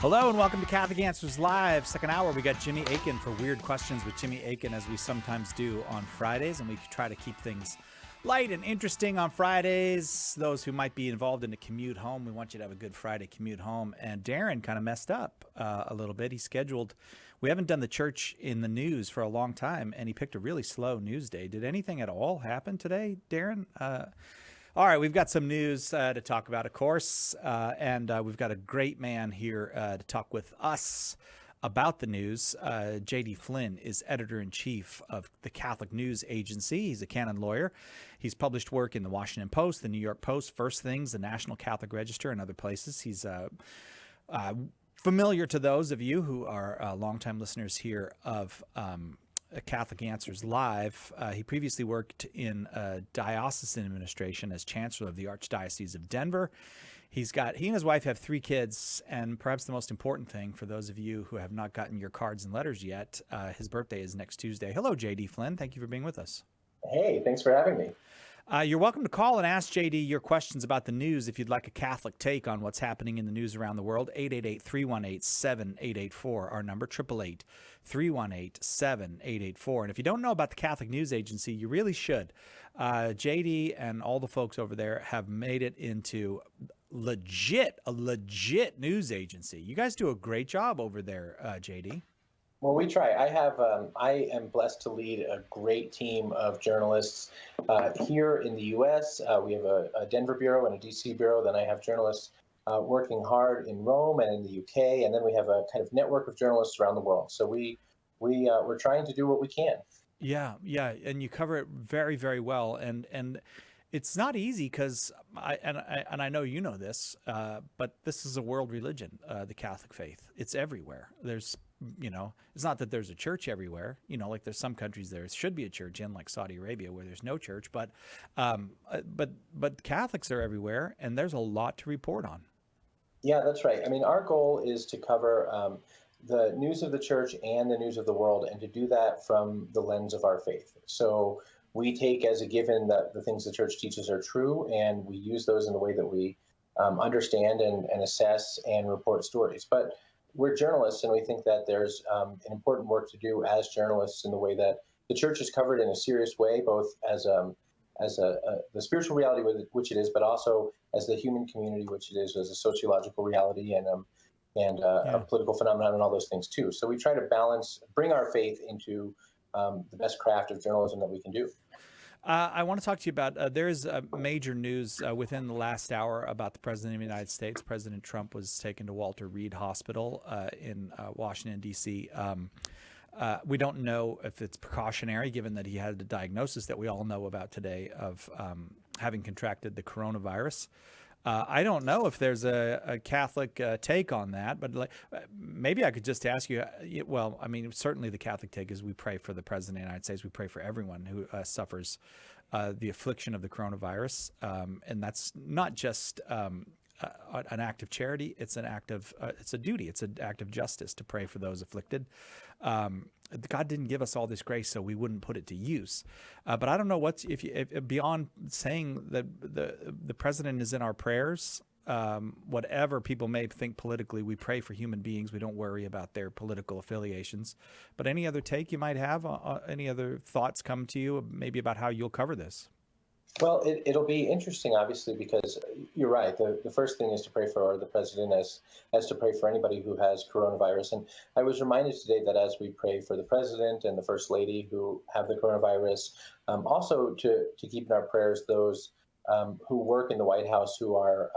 Hello and welcome to Catholic Answers Live. Second hour, we got Jimmy Akin for Weird Questions with Jimmy Akin, as we sometimes do on Fridays, and we try to keep things light and interesting on Fridays. Those who might be involved in a commute home, we want you to have a good Friday commute home. And Darren kind of messed up a little bit. He scheduled, we haven't done the church in the news for a long time, and he picked a really slow news day. Did anything at all happen today, Darren? All right, we've got some news to talk about, of course, and we've got a great man here to talk with us about the news. J.D. Flynn is editor-in-chief of the Catholic News Agency. He's a canon lawyer. He's published work in the Washington Post, the New York Post, First Things, the National Catholic Register, and other places. He's familiar to those of you who are longtime listeners here of Catholic Answers Live. He previously worked in diocesan administration as chancellor of the Archdiocese of Denver. He and his wife have 3 kids, and perhaps the most important thing for those of you who have not gotten your cards and letters yet, his birthday is next Tuesday. Hello, J.D. Flynn. Thank you for being with us. Hey, thanks for having me. You're welcome to call and ask J.D. your questions about the news if you'd like a Catholic take on what's happening in the news around the world. 888-318-7884, our number, 888-318-7884. And if you don't know about the Catholic News Agency, you really should. J.D. and all the folks over there have made it into a legit news agency. You guys do a great job over there, J.D. Well, we try. I am blessed to lead a great team of journalists here in the U.S. We have a Denver bureau and a D.C. bureau. Then I have journalists working hard in Rome and in the U.K. And then we have a kind of network of journalists around the world. So we're trying to do what we can. Yeah, and you cover it very, very well, and it's not easy because I know you know this, but this is a world religion, the Catholic faith. It's everywhere. There's it's not that there's a church everywhere. Like there's some countries there should be a church in, like Saudi Arabia, where there's no church. But Catholics are everywhere, and there's a lot to report on. Yeah, that's right. I mean, our goal is to cover the news of the church and the news of the world, and to do that from the lens of our faith. So we take as a given that the things the church teaches are true, and we use those in the way that we understand and assess and report stories. But we're journalists, and we think that there's an important work to do as journalists in the way that the church is covered in a serious way, both as the spiritual reality which it is, but also as the human community which it is, as a sociological reality and a political phenomenon and all those things too. So we try to bring our faith into the best craft of journalism that we can do. I want to talk to you about, there's major news within the last hour about the President of the United States. President Trump was taken to Walter Reed Hospital in Washington, D.C. We don't know if it's precautionary, given that he had a diagnosis that we all know about today of having contracted the coronavirus. I don't know if there's a Catholic take on that, but maybe I could just ask you, well, I mean, certainly the Catholic take is we pray for the President of the United States. We pray for everyone who suffers the affliction of the coronavirus. And that's not just an act of charity. It's it's a duty. It's an act of justice to pray for those afflicted. God didn't give us all this grace so we wouldn't put it to use. But I don't know if beyond saying that the president is in our prayers, whatever people may think politically, we pray for human beings. We don't worry about their political affiliations. But any other take you might have, any other thoughts come to you maybe about how you'll cover this? Well, it'll be interesting, obviously, because you're right. The first thing is to pray for the president as to pray for anybody who has coronavirus. And I was reminded today that as we pray for the president and the first lady who have the coronavirus, also to keep in our prayers those who work in the White House who are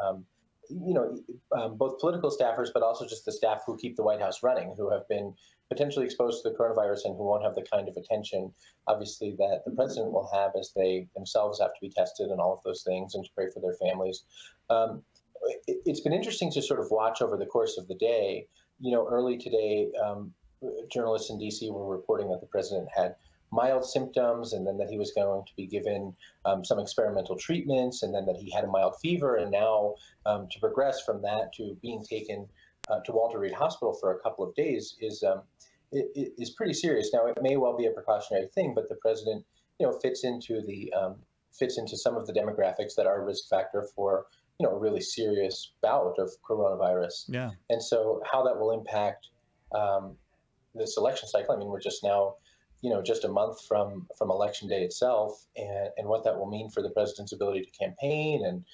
both political staffers, but also just the staff who keep the White House running, who have been potentially exposed to the coronavirus and who won't have the kind of attention, obviously, that the president will have as they themselves have to be tested and all of those things, and to pray for their families. It's been interesting to sort of watch over the course of the day. Early today, journalists in D.C. were reporting that the president had mild symptoms, and then that he was going to be given some experimental treatments, and then that he had a mild fever, and now to progress from that to being taken to Walter Reed Hospital for a couple of days is pretty serious. Now, it may well be a precautionary thing, but the president, fits into some of the demographics that are a risk factor for a really serious bout of coronavirus. Yeah. And so how that will impact um, this election cycle. I mean, we're just now, just a month from election day itself, and what that will mean for the president's ability to campaign. And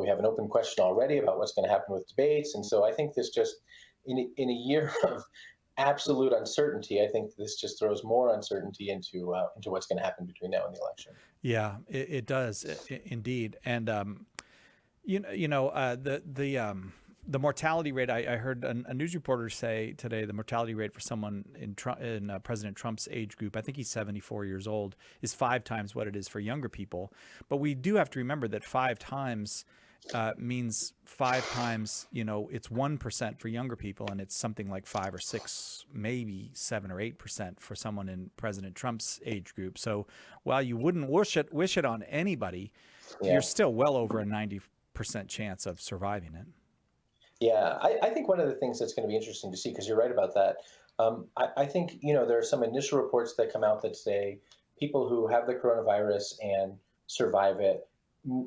we have an open question already about what's going to happen with debates. And so I think this just in a year of absolute uncertainty, I think this just throws more uncertainty into what's going to happen between now and the election. Yeah, it does indeed. And the mortality rate. I heard a news reporter say today the mortality rate for someone in President Trump's age group, I think he's 74 years old, is 5 times what it is for younger people. But we do have to remember that 5 times means 5 times, it's 1% for younger people, and it's something like 5 or 6, maybe 7 or 8% for someone in President Trump's age group. So while you wouldn't wish it on anybody, Yeah. you're still well over a 90% chance of surviving it. Yeah, I think one of the things that's going to be interesting to see, because you're right about that. I think, there are some initial reports that come out that say people who have the coronavirus and survive it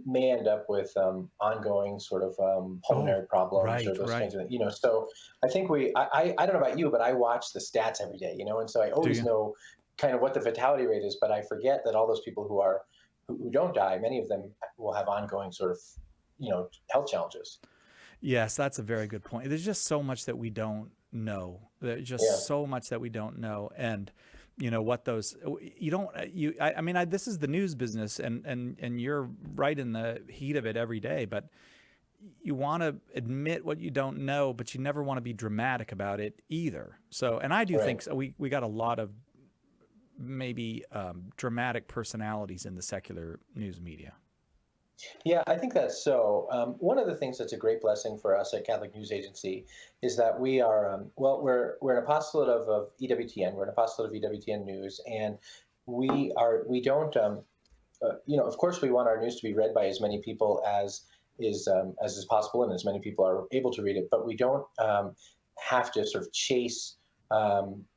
may end up with ongoing sort of pulmonary problems or those kinds of things. So I think I don't know about you, but I watch the stats every day, and so I always know kind of what the fatality rate is, but I forget that all those people who don't die, many of them will have ongoing sort of, health challenges. Yes, that's a very good point. There's just so much that we don't know. There's Yeah. just so much that we don't know. And what those you don't you I mean this is the news business, and you're right in the heat of it every day, but you want to admit what you don't know, but you never want to be dramatic about it either. So, and I do think so. We got a lot of maybe dramatic personalities in the secular news media. Yeah, I think that's so. One of the things that's a great blessing for us at Catholic News Agency is that we are, we're an apostolate of EWTN. We're an apostolate of EWTN News, and we don't, of course, we want our news to be read by as many people as is possible, and as many people are able to read it. But we don't have to sort of chase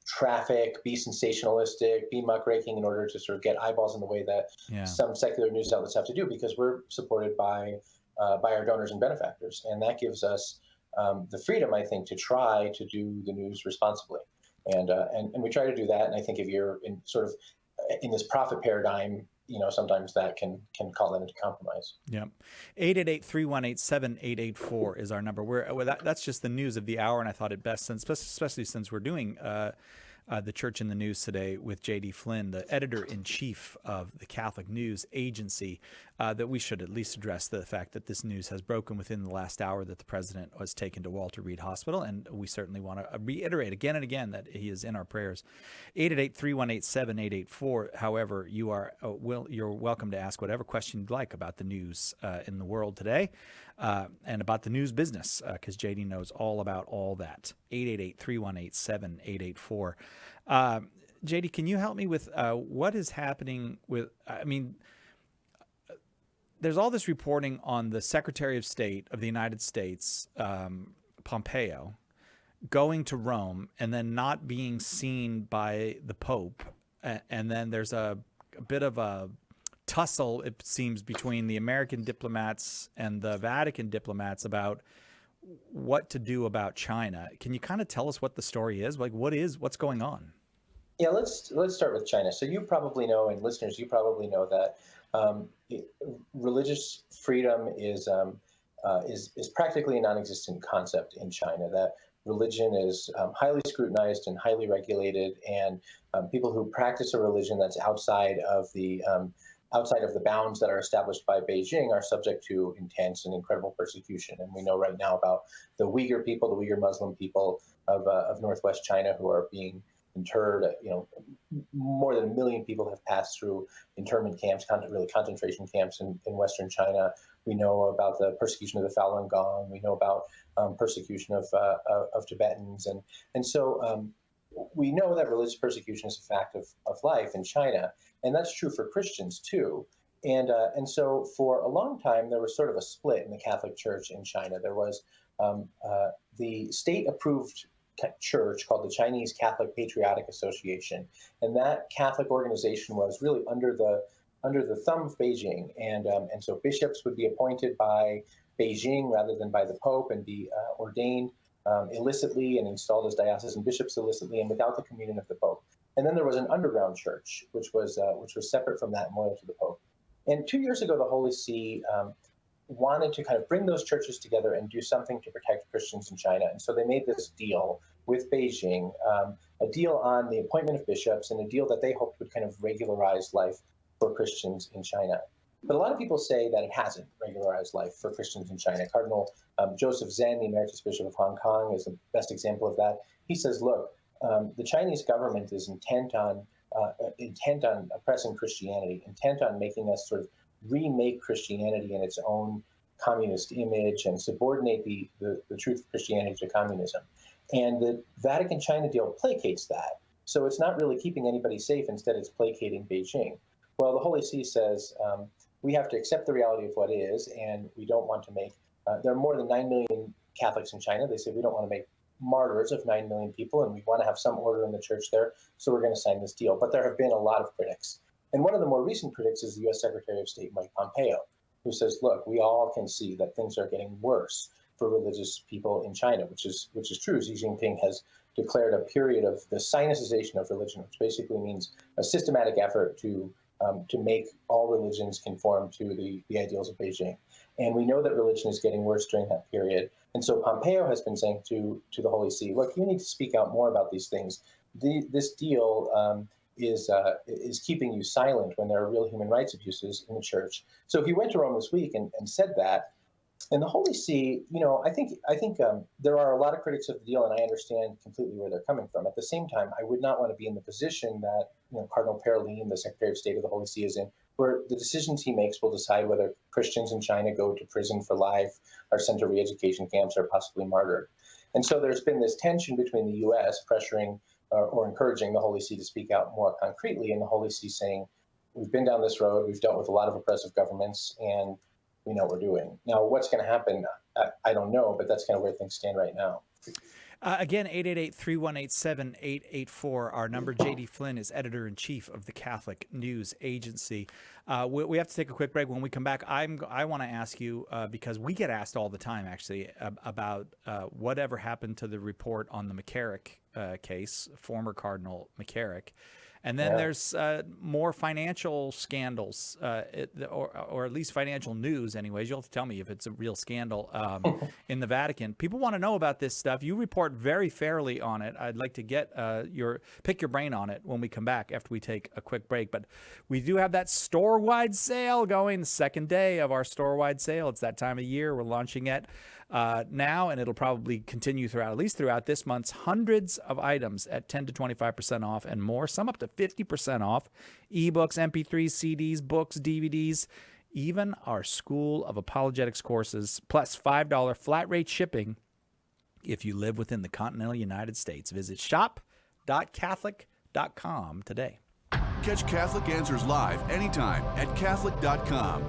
traffic, be sensationalistic, be muckraking in order to sort of get eyeballs in the way that some secular news outlets have to do, because we're supported by our donors and benefactors, and that gives us the freedom, I think, to try to do the news responsibly, and we try to do that. And I think if you're in sort of in this profit paradigm, sometimes that can call that into compromise. Yeah. 888-318-7884 is our number. That's just the news of the hour, and I thought it best, especially since we're doing the Church in the News today with J.D. Flynn, the editor-in-chief of the Catholic News Agency, that we should at least address the fact that this news has broken within the last hour that the president was taken to Walter Reed Hospital, and we certainly want to reiterate again and again that he is in our prayers. 888-318-7884. However, you're welcome to ask whatever question you'd like about the news in the world today, and about the news business, because JD knows all about all that. 888-318-7884. JD, can you help me with what is happening with, there's all this reporting on the Secretary of State of the United States, Pompeo, going to Rome and then not being seen by the Pope. And then there's a bit of a tussle, it seems, between the American diplomats and the Vatican diplomats about what to do about China. Can you kind of tell us what the story is? Like, what's going on? Yeah, let's start with China. So you probably know, and listeners, you probably know that religious freedom is practically a non-existent concept in China. That religion is highly scrutinized and highly regulated, and people who practice a religion that's outside of the bounds that are established by Beijing are subject to intense and incredible persecution. And we know right now about the Uyghur people, the Uyghur Muslim people of Northwest China, who are being interred. More than 1 million people have passed through internment camps, really concentration camps in Western China. We know about the persecution of the Falun Gong. We know about persecution of Tibetans, and so we know that religious persecution is a fact of life in China, and that's true for Christians too. And so for a long time there was sort of a split in the Catholic Church in China. There was the state-approved church called the Chinese Catholic Patriotic Association, and that Catholic organization was really under the thumb of Beijing, and so bishops would be appointed by Beijing rather than by the Pope and be ordained illicitly and installed as diocesan bishops illicitly and without the communion of the Pope. And then there was an underground church, which was separate from that and loyal to the Pope. And 2 years ago, the Holy See wanted to kind of bring those churches together and do something to protect Christians in China. And so they made this deal with Beijing, a deal on the appointment of bishops and a deal that they hoped would kind of regularize life for Christians in China. But a lot of people say that it hasn't regularized life for Christians in China. Cardinal Joseph Zen, the Emeritus Bishop of Hong Kong, is the best example of that. He says, look, the Chinese government is intent on oppressing Christianity, intent on making us sort of remake Christianity in its own communist image and subordinate the truth of Christianity to communism. And the Vatican-China deal placates that. So it's not really keeping anybody safe. Instead, it's placating Beijing. Well, the Holy See says we have to accept the reality of what is, and we don't want to make, there are more than 9 million Catholics in China. They say we don't want to make martyrs of 9 million people, and we want to have some order in the church there, so we're going to sign this deal. But there have been a lot of critics. And one of the more recent critics is the U.S. Secretary of State, Mike Pompeo, who says, look, we all can see that things are getting worse for religious people in China, which is true. Xi Jinping has declared a period of the sinicization of religion, which basically means a systematic effort to make all religions conform to the ideals of Beijing. And we know that religion is getting worse during that period. And so Pompeo has been saying to the Holy See, look, you need to speak out more about these things. This deal is keeping you silent when there are real human rights abuses in the church. So he went to Rome this week and said that. And the Holy See, I think there are a lot of critics of the deal, and I understand completely where they're coming from. At the same time, I would not want to be in the position that Cardinal Parolin, the Secretary of State of the Holy See, is in, where the decisions he makes will decide whether Christians in China go to prison for life, are sent to re-education camps, or possibly martyred. And so there's been this tension between the U.S. pressuring or encouraging the Holy See to speak out more concretely, and the Holy See saying, we've been down this road, we've dealt with a lot of oppressive governments, and we know what we're doing. Now, what's going to happen, I don't know, but that's kind of where things stand right now. Again, 888-318-7884, our number. J.D. Flynn is editor-in-chief of the Catholic News Agency. We have to take a quick break. When we come back, I want to ask you, because we get asked all the time, actually, about whatever happened to the report on the McCarrick case, former Cardinal McCarrick. And then there's more financial scandals, or at least financial news anyways. You'll have to tell me if it's a real scandal in the Vatican. People want to know about this stuff. You report very fairly on it. I'd like to get pick your brain on it when we come back after we take a quick break. But we do have that store-wide sale going, the second day of our store-wide sale. It's that time of year. We're launching it now, and it'll probably continue at least throughout this month's hundreds of items at 10 to 25% off and more, some up to 50% off, ebooks, MP3s, CDs, books, DVDs, even our School of Apologetics courses, plus $5 flat rate shipping if you live within the continental United States. Visit shop.catholic.com today. Catch Catholic Answers live anytime at Catholic.com.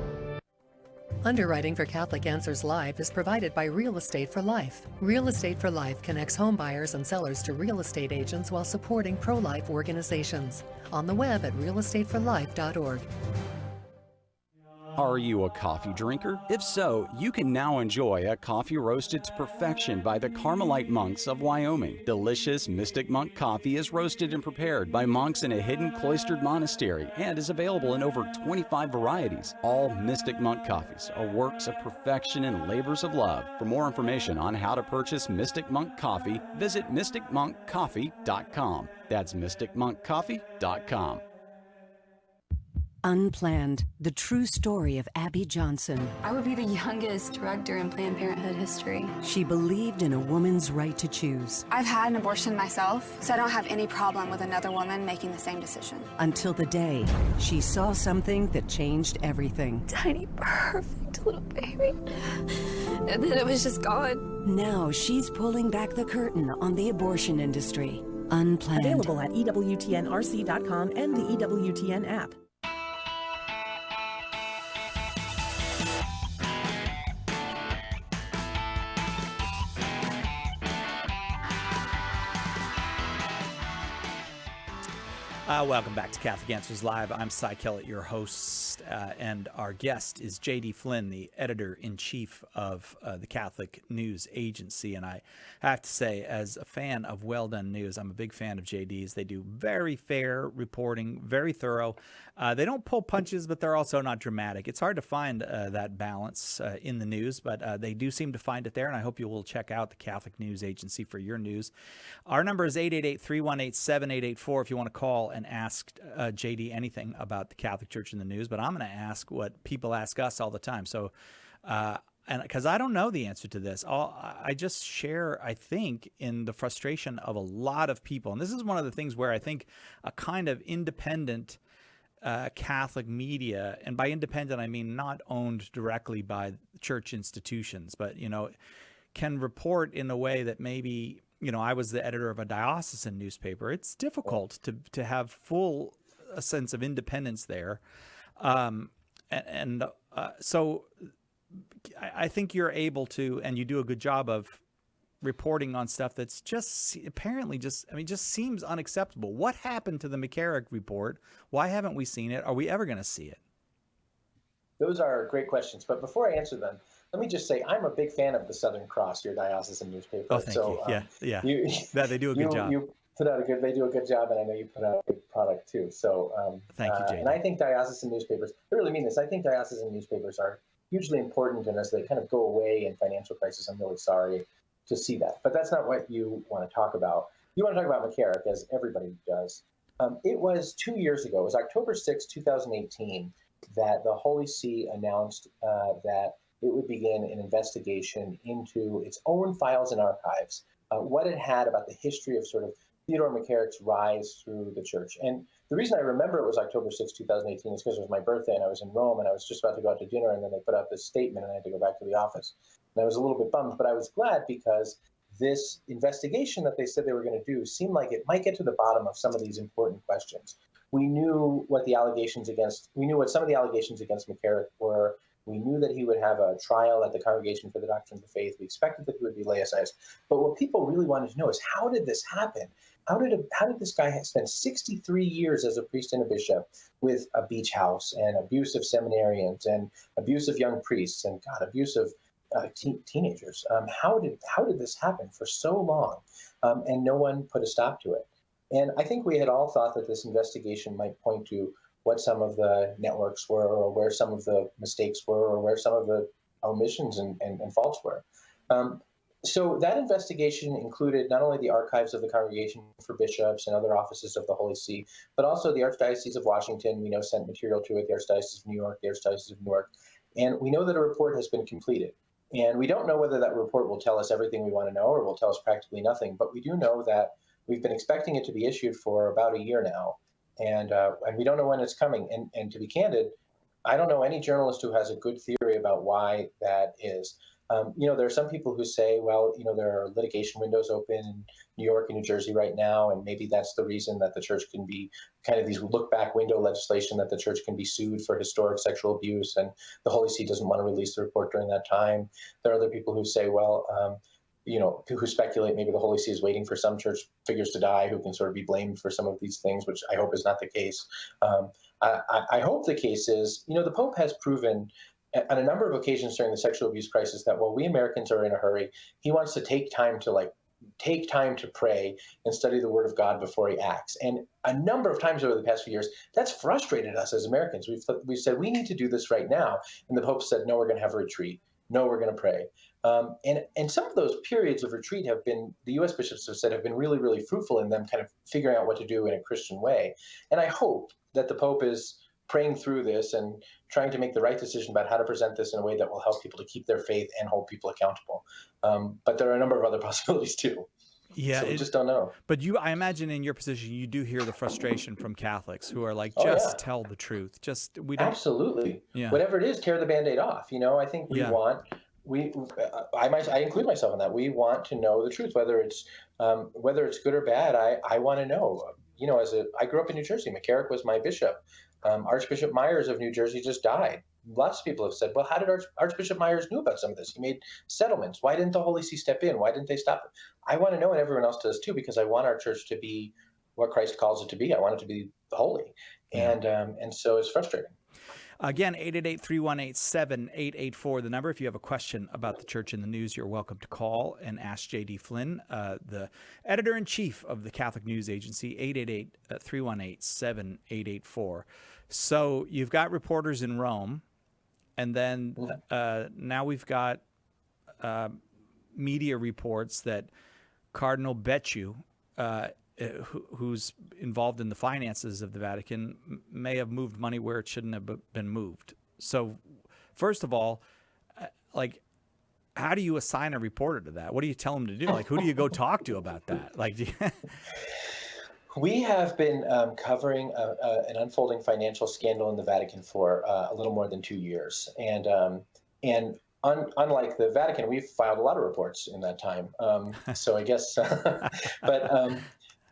Underwriting for Catholic Answers Live is provided by Real Estate for Life. Real Estate for Life connects home buyers and sellers to real estate agents while supporting pro-life organizations. On the web at realestateforlife.org. Are you a coffee drinker? If so, you can now enjoy a coffee roasted to perfection by the Carmelite monks of Wyoming. Delicious Mystic Monk coffee is roasted and prepared by monks in a hidden cloistered monastery and is available in over 25 varieties. All Mystic Monk coffees are works of perfection and labors of love. For more information on how to purchase Mystic Monk coffee, visit mysticmonkcoffee.com. That's mysticmonkcoffee.com. Unplanned, the true story of Abby Johnson. I would be the youngest director in Planned Parenthood history. She believed in a woman's right to choose. I've had an abortion myself, so I don't have any problem with another woman making the same decision. Until the day she saw something that changed everything. Tiny, perfect little baby. And then it was just gone. Now she's pulling back the curtain on the abortion industry. Unplanned. Available at EWTNRC.com and the EWTN app. Welcome back to Catholic Answers Live. I'm Cy Kellett, your host, and our guest is J.D. Flynn, the editor-in-chief of the Catholic News Agency. And I have to say, as a fan of Well Done News, I'm a big fan of J.D.'s. They do very fair reporting, very thorough. They don't pull punches, but they're also not dramatic. It's hard to find that balance in the news, but they do seem to find it there, and I hope you will check out the Catholic News Agency for your news. Our number is 888-318-7884 if you want to call and ask JD anything about the Catholic Church in the news, but I'm going to ask what people ask us all the time. So, and because I don't know the answer to this, I just share, I think, in the frustration of a lot of people. And this is one of the things where I think a kind of independent Catholic media, and by independent, I mean not owned directly by church institutions, but, can report in a way that maybe, I was the editor of a diocesan newspaper. It's difficult to have full a sense of independence there. So I think you're able to, and you do a good job of reporting on stuff that's just apparently just seems unacceptable. What happened to the McCarrick report? Why haven't we seen it? Are we ever going to see it? Those are great questions. But before I answer them, let me just say I'm a big fan of the Southern Cross, your diocesan newspaper. Oh, thank you. Yeah. They do a good job. They do a good job, and I know you put out a good product too. So thank you, Jay. And I think diocesan newspapers, I really mean this, I think diocesan newspapers are hugely important, and as they kind of go away in financial crisis, I'm really sorry to see that. But that's not what you want to talk about. You want to talk about McCarrick, as everybody does. It was 2 years ago, it was October 6, 2018, that the Holy See announced that it would begin an investigation into its own files and archives, what it had about the history of sort of Theodore McCarrick's rise through the church. And the reason I remember it was October 6, 2018 is because it was my birthday and I was in Rome and I was just about to go out to dinner, and then they put out this statement and I had to go back to the office. And I was a little bit bummed, but I was glad because this investigation that they said they were going to do seemed like it might get to the bottom of some of these important questions. We knew what some of the allegations against McCarrick were. We knew that he would have a trial at the Congregation for the Doctrine of the Faith. We expected that he would be laicized. But what people really wanted to know is, how did this happen? How did this guy spend 63 years as a priest and a bishop with a beach house and abuse of seminarians and abuse of young priests and abuse of teenagers? How did this happen for so long? And no one put a stop to it. And I think we had all thought that this investigation might point to what some of the networks were, or where some of the mistakes were, or where some of the omissions and faults were. So that investigation included not only the archives of the Congregation for Bishops and other offices of the Holy See, but also the Archdiocese of Washington, we know, sent material to it, the Archdiocese of New York, the Archdiocese of Newark. And we know that a report has been completed. And we don't know whether that report will tell us everything we want to know or will tell us practically nothing, but we do know that we've been expecting it to be issued for about a year now. And we don't know when it's coming. And to be candid, I don't know any journalist who has a good theory about why that is. There are some people who say, well, there are litigation windows open in New York and New Jersey right now, and maybe that's the reason that the church can be kind of these look-back window legislation, that the church can be sued for historic sexual abuse, and the Holy See doesn't want to release the report during that time. There are other people who say, well, who speculate maybe the Holy See is waiting for some church figures to die who can sort of be blamed for some of these things, which I hope is not the case. I hope the case is, the Pope has proven on a number of occasions during the sexual abuse crisis that while we Americans are in a hurry, he wants to take time to pray and study the Word of God before he acts. And a number of times over the past few years, that's frustrated us as Americans. We've said, we need to do this right now. And the Pope said, no, we're going to have a retreat. No, we're going to pray. And some of those periods of retreat have been, the U.S. bishops have said, have been really, really fruitful in them kind of figuring out what to do in a Christian way. And I hope that the Pope is praying through this and trying to make the right decision about how to present this in a way that will help people to keep their faith and hold people accountable. But there are a number of other possibilities too. Yeah, so we just don't know. But I imagine in your position, you do hear the frustration from Catholics who are like, tell the truth. We don't. Absolutely. Yeah. Whatever it is, tear the Band-Aid off. I think I include myself in that. We want to know the truth, whether it's good or bad. I want to know. I grew up in New Jersey. McCarrick was my bishop. Archbishop Myers of New Jersey just died. Lots of people have said, well, how did Archbishop Myers knew about some of this? He made settlements. Why didn't the Holy See step in? Why didn't they stop it? I want to know, and everyone else does too, because I want our church to be what Christ calls it to be. I want it to be holy. And so it's frustrating. Again, 888-318-7884, the number. If you have a question about the church in the news, you're welcome to call and ask J.D. Flynn, the editor-in-chief of the Catholic News Agency, 888-318-7884. So you've got reporters in Rome, and then now we've got media reports that Cardinal Becciu, who's involved in the finances of the Vatican, may have moved money where it shouldn't have been moved. So, first of all, how do you assign a reporter to that? What do you tell them to do? Who do you go talk to about that? We have been covering an unfolding financial scandal in the Vatican for a little more than 2 years, and unlike the Vatican, we've filed a lot of reports in that time. So I guess,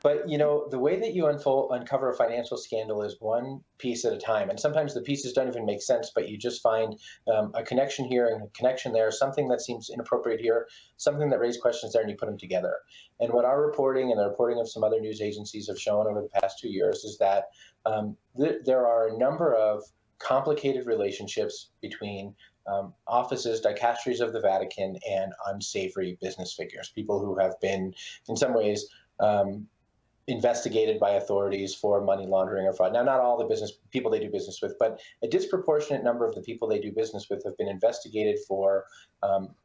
But the way that you uncover a financial scandal is one piece at a time, and sometimes the pieces don't even make sense. But you just find a connection here and a connection there, something that seems inappropriate here, something that raised questions there, and you put them together. And what our reporting and the reporting of some other news agencies have shown over the past 2 years is that there are a number of complicated relationships between offices, dicasteries of the Vatican, and unsavory business figures, people who have been, in some ways, investigated by authorities for money laundering or fraud. Now, not all the business people they do business with, but a disproportionate number of the people they do business with have been investigated for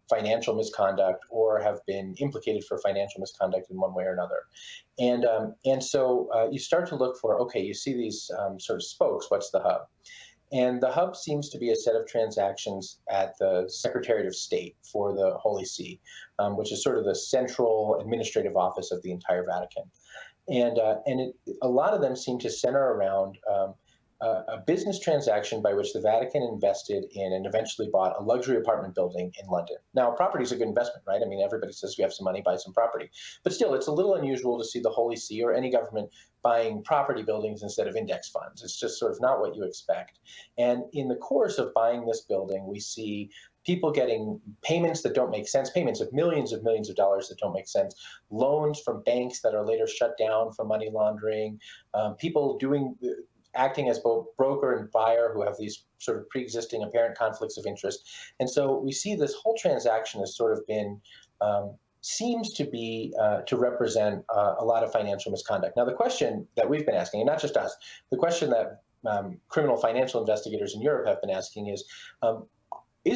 financial misconduct or have been implicated for financial misconduct in one way or another. And so you start to look for, okay, you see these sort of spokes, what's the hub? And the hub seems to be a set of transactions at the Secretariat of State for the Holy See, which is sort of the central administrative office of the entire Vatican. And a lot of them seem to center around a business transaction by which the Vatican invested in and eventually bought a luxury apartment building in London. Now, property is a good investment, right? I mean, everybody says we have some money, buy some property. But still, it's a little unusual to see the Holy See or any government buying property buildings instead of index funds. It's just sort of not what you expect. And in the course of buying this building, we see people getting payments that don't make sense, payments of millions of dollars that don't make sense, loans from banks that are later shut down for money laundering, people acting as both broker and buyer who have these sort of pre-existing apparent conflicts of interest. And so we see this whole transaction has sort of been, seems to be, to represent a lot of financial misconduct. Now, the question that we've been asking, and not just us, the question that criminal financial investigators in Europe have been asking is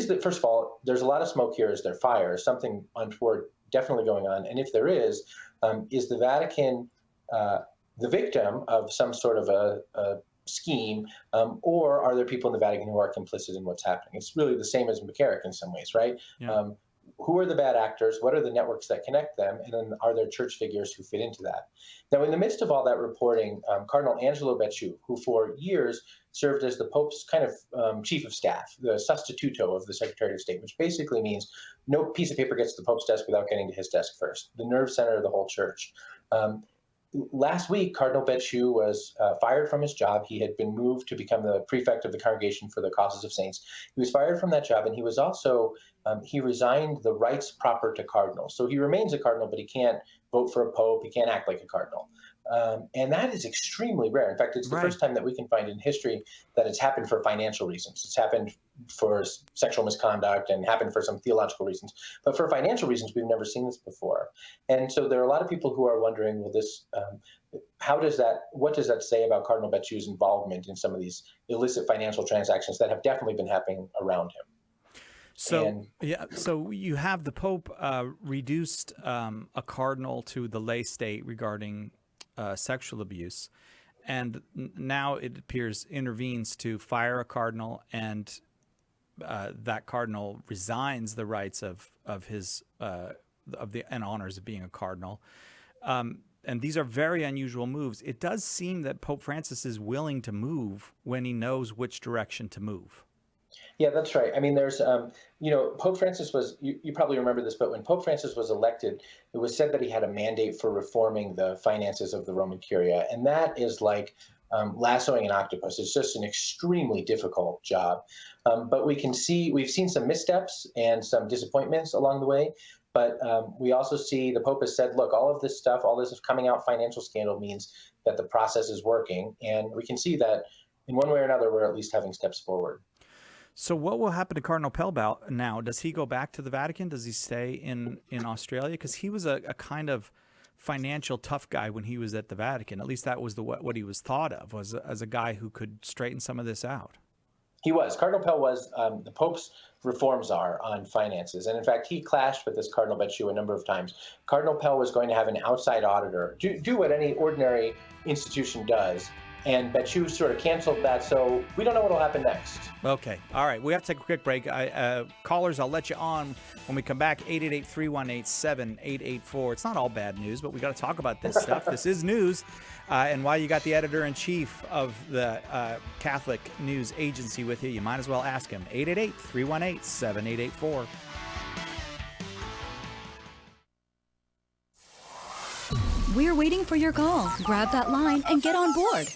that, first of all, there's a lot of smoke here. Is there fire? Is something untoward definitely going on? And if there is the Vatican the victim of some sort of a scheme, or are there people in the Vatican who are complicit in what's happening? It's really the same as McCarrick in some ways, right? Yeah. Who are the bad actors? What are the networks that connect them? And then are there church figures who fit into that? Now, in the midst of all that reporting, Cardinal Angelo Becciu, who for years served as the Pope's kind of chief of staff, the sostituto of the Secretary of State, which basically means no piece of paper gets to the Pope's desk without getting to his desk first, the nerve center of the whole church. Last week, Cardinal Becciu was fired from his job. He had been moved to become the prefect of the Congregation for the Causes of Saints. He was fired from that job, and he was also, he resigned the rights proper to cardinals. So he remains a cardinal, but he can't vote for a pope. He can't act like a cardinal. And that is extremely rare. In fact, it's the first time that we can find in history that it's happened for financial reasons. It's happened for sexual misconduct and happened for some theological reasons. But for financial reasons, we've never seen this before. And so there are a lot of people who are wondering, well, this, what does that say about Cardinal Becciu's involvement in some of these illicit financial transactions that have definitely been happening around him? So so you have the Pope reduced a cardinal to the lay state regarding sexual abuse, and now it appears intervenes to fire a cardinal, and that cardinal resigns the rights of his and honors of being a cardinal. And these are very unusual moves. It does seem that Pope Francis is willing to move when he knows which direction to move. Yeah, that's right. I mean, there's, Pope Francis was, you probably remember this, but when Pope Francis was elected, it was said that he had a mandate for reforming the finances of the Roman Curia. And that is like lassoing an octopus. It's just an extremely difficult job. But we've seen some missteps and some disappointments along the way. But we also see the Pope has said, look, all of this stuff, all this coming out financial scandal means that the process is working. And we can see that in one way or another, we're at least having steps forward. So what will happen to Cardinal Pell now? Does he go back to the Vatican? Does he stay in Australia? Because he was a kind of financial tough guy when he was at the Vatican. At least that was what he was thought of, was as a guy who could straighten some of this out. He was. Cardinal Pell was the Pope's reform czar on finances. And in fact, he clashed with this Cardinal Becciu a number of times. Cardinal Pell was going to have an outside auditor do what any ordinary institution does. And Becciu sort of canceled that, so we don't know what will happen next. Okay. All right. We have to take a quick break. Callers, I'll let you on when we come back. 888-318-7884. It's not all bad news, but we got to talk about this stuff. This is news. And while you got the editor-in-chief of the Catholic News Agency with you, you might as well ask him. 888-318-7884. We're waiting for your call. Grab that line and get on board.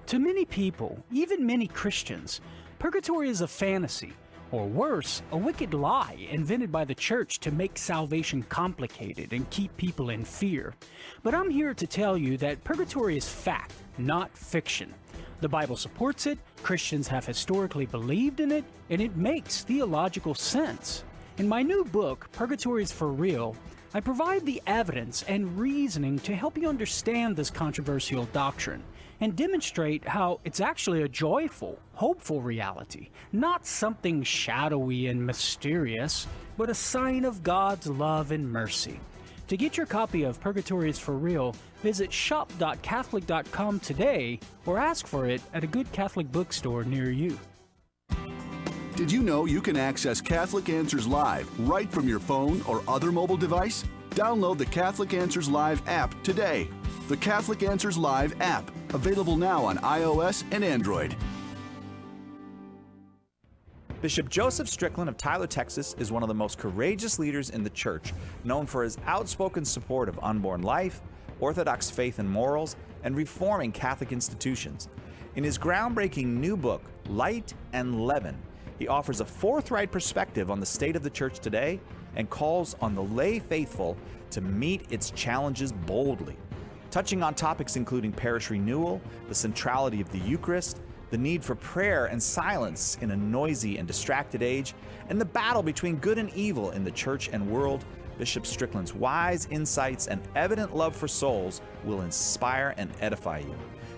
To many people, even many Christians, purgatory is a fantasy, or worse, a wicked lie invented by the church to make salvation complicated and keep people in fear. But I'm here to tell you that purgatory is fact, not fiction. The Bible supports it, Christians have historically believed in it, and it makes theological sense. In my new book, Purgatory is for Real, I provide the evidence and reasoning to help you understand this controversial doctrine and demonstrate how it's actually a joyful, hopeful reality, not something shadowy and mysterious, but a sign of God's love and mercy. To get your copy of Purgatory is for Real, visit shop.catholic.com today or ask for it at a good Catholic bookstore near you. Did you know you can access Catholic Answers Live right from your phone or other mobile device? Download the Catholic Answers Live app today. The Catholic Answers Live app, available now on iOS and Android. Bishop Joseph Strickland of Tyler, Texas, is one of the most courageous leaders in the church, known for his outspoken support of unborn life, Orthodox faith and morals, and reforming Catholic institutions. In his groundbreaking new book, Light and Leaven, he offers a forthright perspective on the state of the church today and calls on the lay faithful to meet its challenges boldly. Touching on topics including parish renewal, the centrality of the Eucharist, the need for prayer and silence in a noisy and distracted age, and the battle between good and evil in the church and world, Bishop Strickland's wise insights and evident love for souls will inspire and edify you.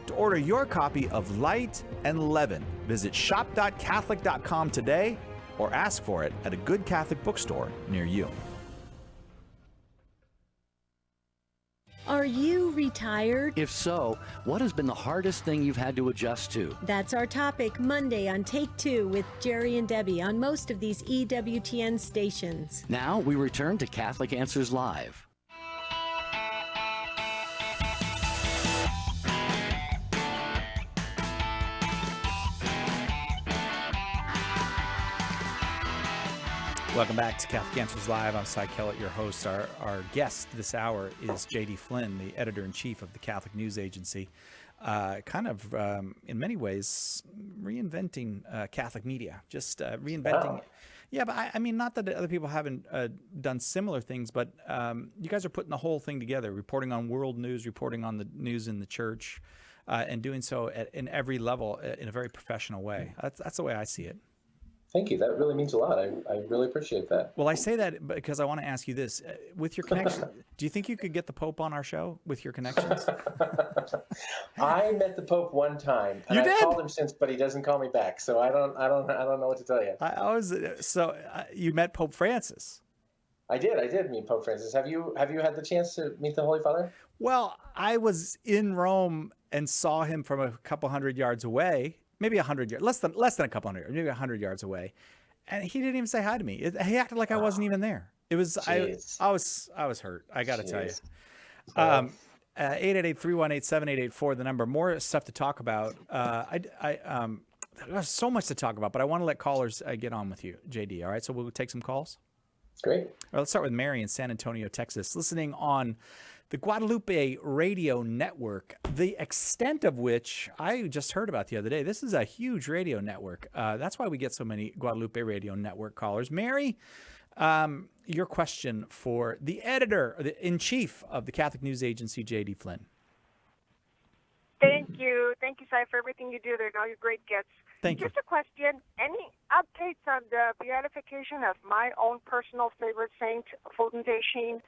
To order your copy of Light and Leaven, visit shop.catholic.com today or ask for it at a good Catholic bookstore near you. Are you retired? If so, what has been the hardest thing you've had to adjust to? That's our topic Monday on Take Two with Jerry and Debbie on most of these EWTN stations. Now we return to Catholic Answers Live. Welcome back to Catholic Answers Live. I'm Cy Kellett, your host. Our guest this hour is J.D. Flynn, the editor-in-chief of the Catholic News Agency. In many ways, reinventing Catholic media. Just reinventing. Wow. Yeah, but I mean, not that other people haven't done similar things, but you guys are putting the whole thing together, reporting on world news, reporting on the news in the church, and doing so in every level in a very professional way. That's the way I see it. Thank you. That really means a lot. I really appreciate that. Well, I say that because I want to ask you this. With your connection, do you think you could get the Pope on our show with your connections? I met the Pope one time, and I called him since, but he doesn't call me back. So I don't know what to tell you. You met Pope Francis. I did meet Pope Francis. Have you had the chance to meet the Holy Father? Well, I was in Rome and saw him from a couple hundred yards away. Maybe 100 yards, less than a couple hundred yards, maybe 100 yards away, and he didn't even say hi to me. He acted like I wasn't even there. It was I was hurt. I got to tell you. 888-318-7884, the number. More stuff to talk about. There's so much to talk about, but I want to let callers get on with you, JD. All right, so we'll take some calls. Great. All right, let's start with Mary in San Antonio, Texas, listening on the Guadalupe Radio Network, the extent of which I just heard about the other day. This is a huge radio network. That's why we get so many Guadalupe Radio Network callers. Mary, Your question for the editor-in-chief of the Catholic News Agency, J.D. Flynn. Thank you. Thank you, Si, for everything you do there and all your great gifts. Thank you. Just a question. Any updates on the beatification of my own personal favorite saint, Fulton J. Sheen?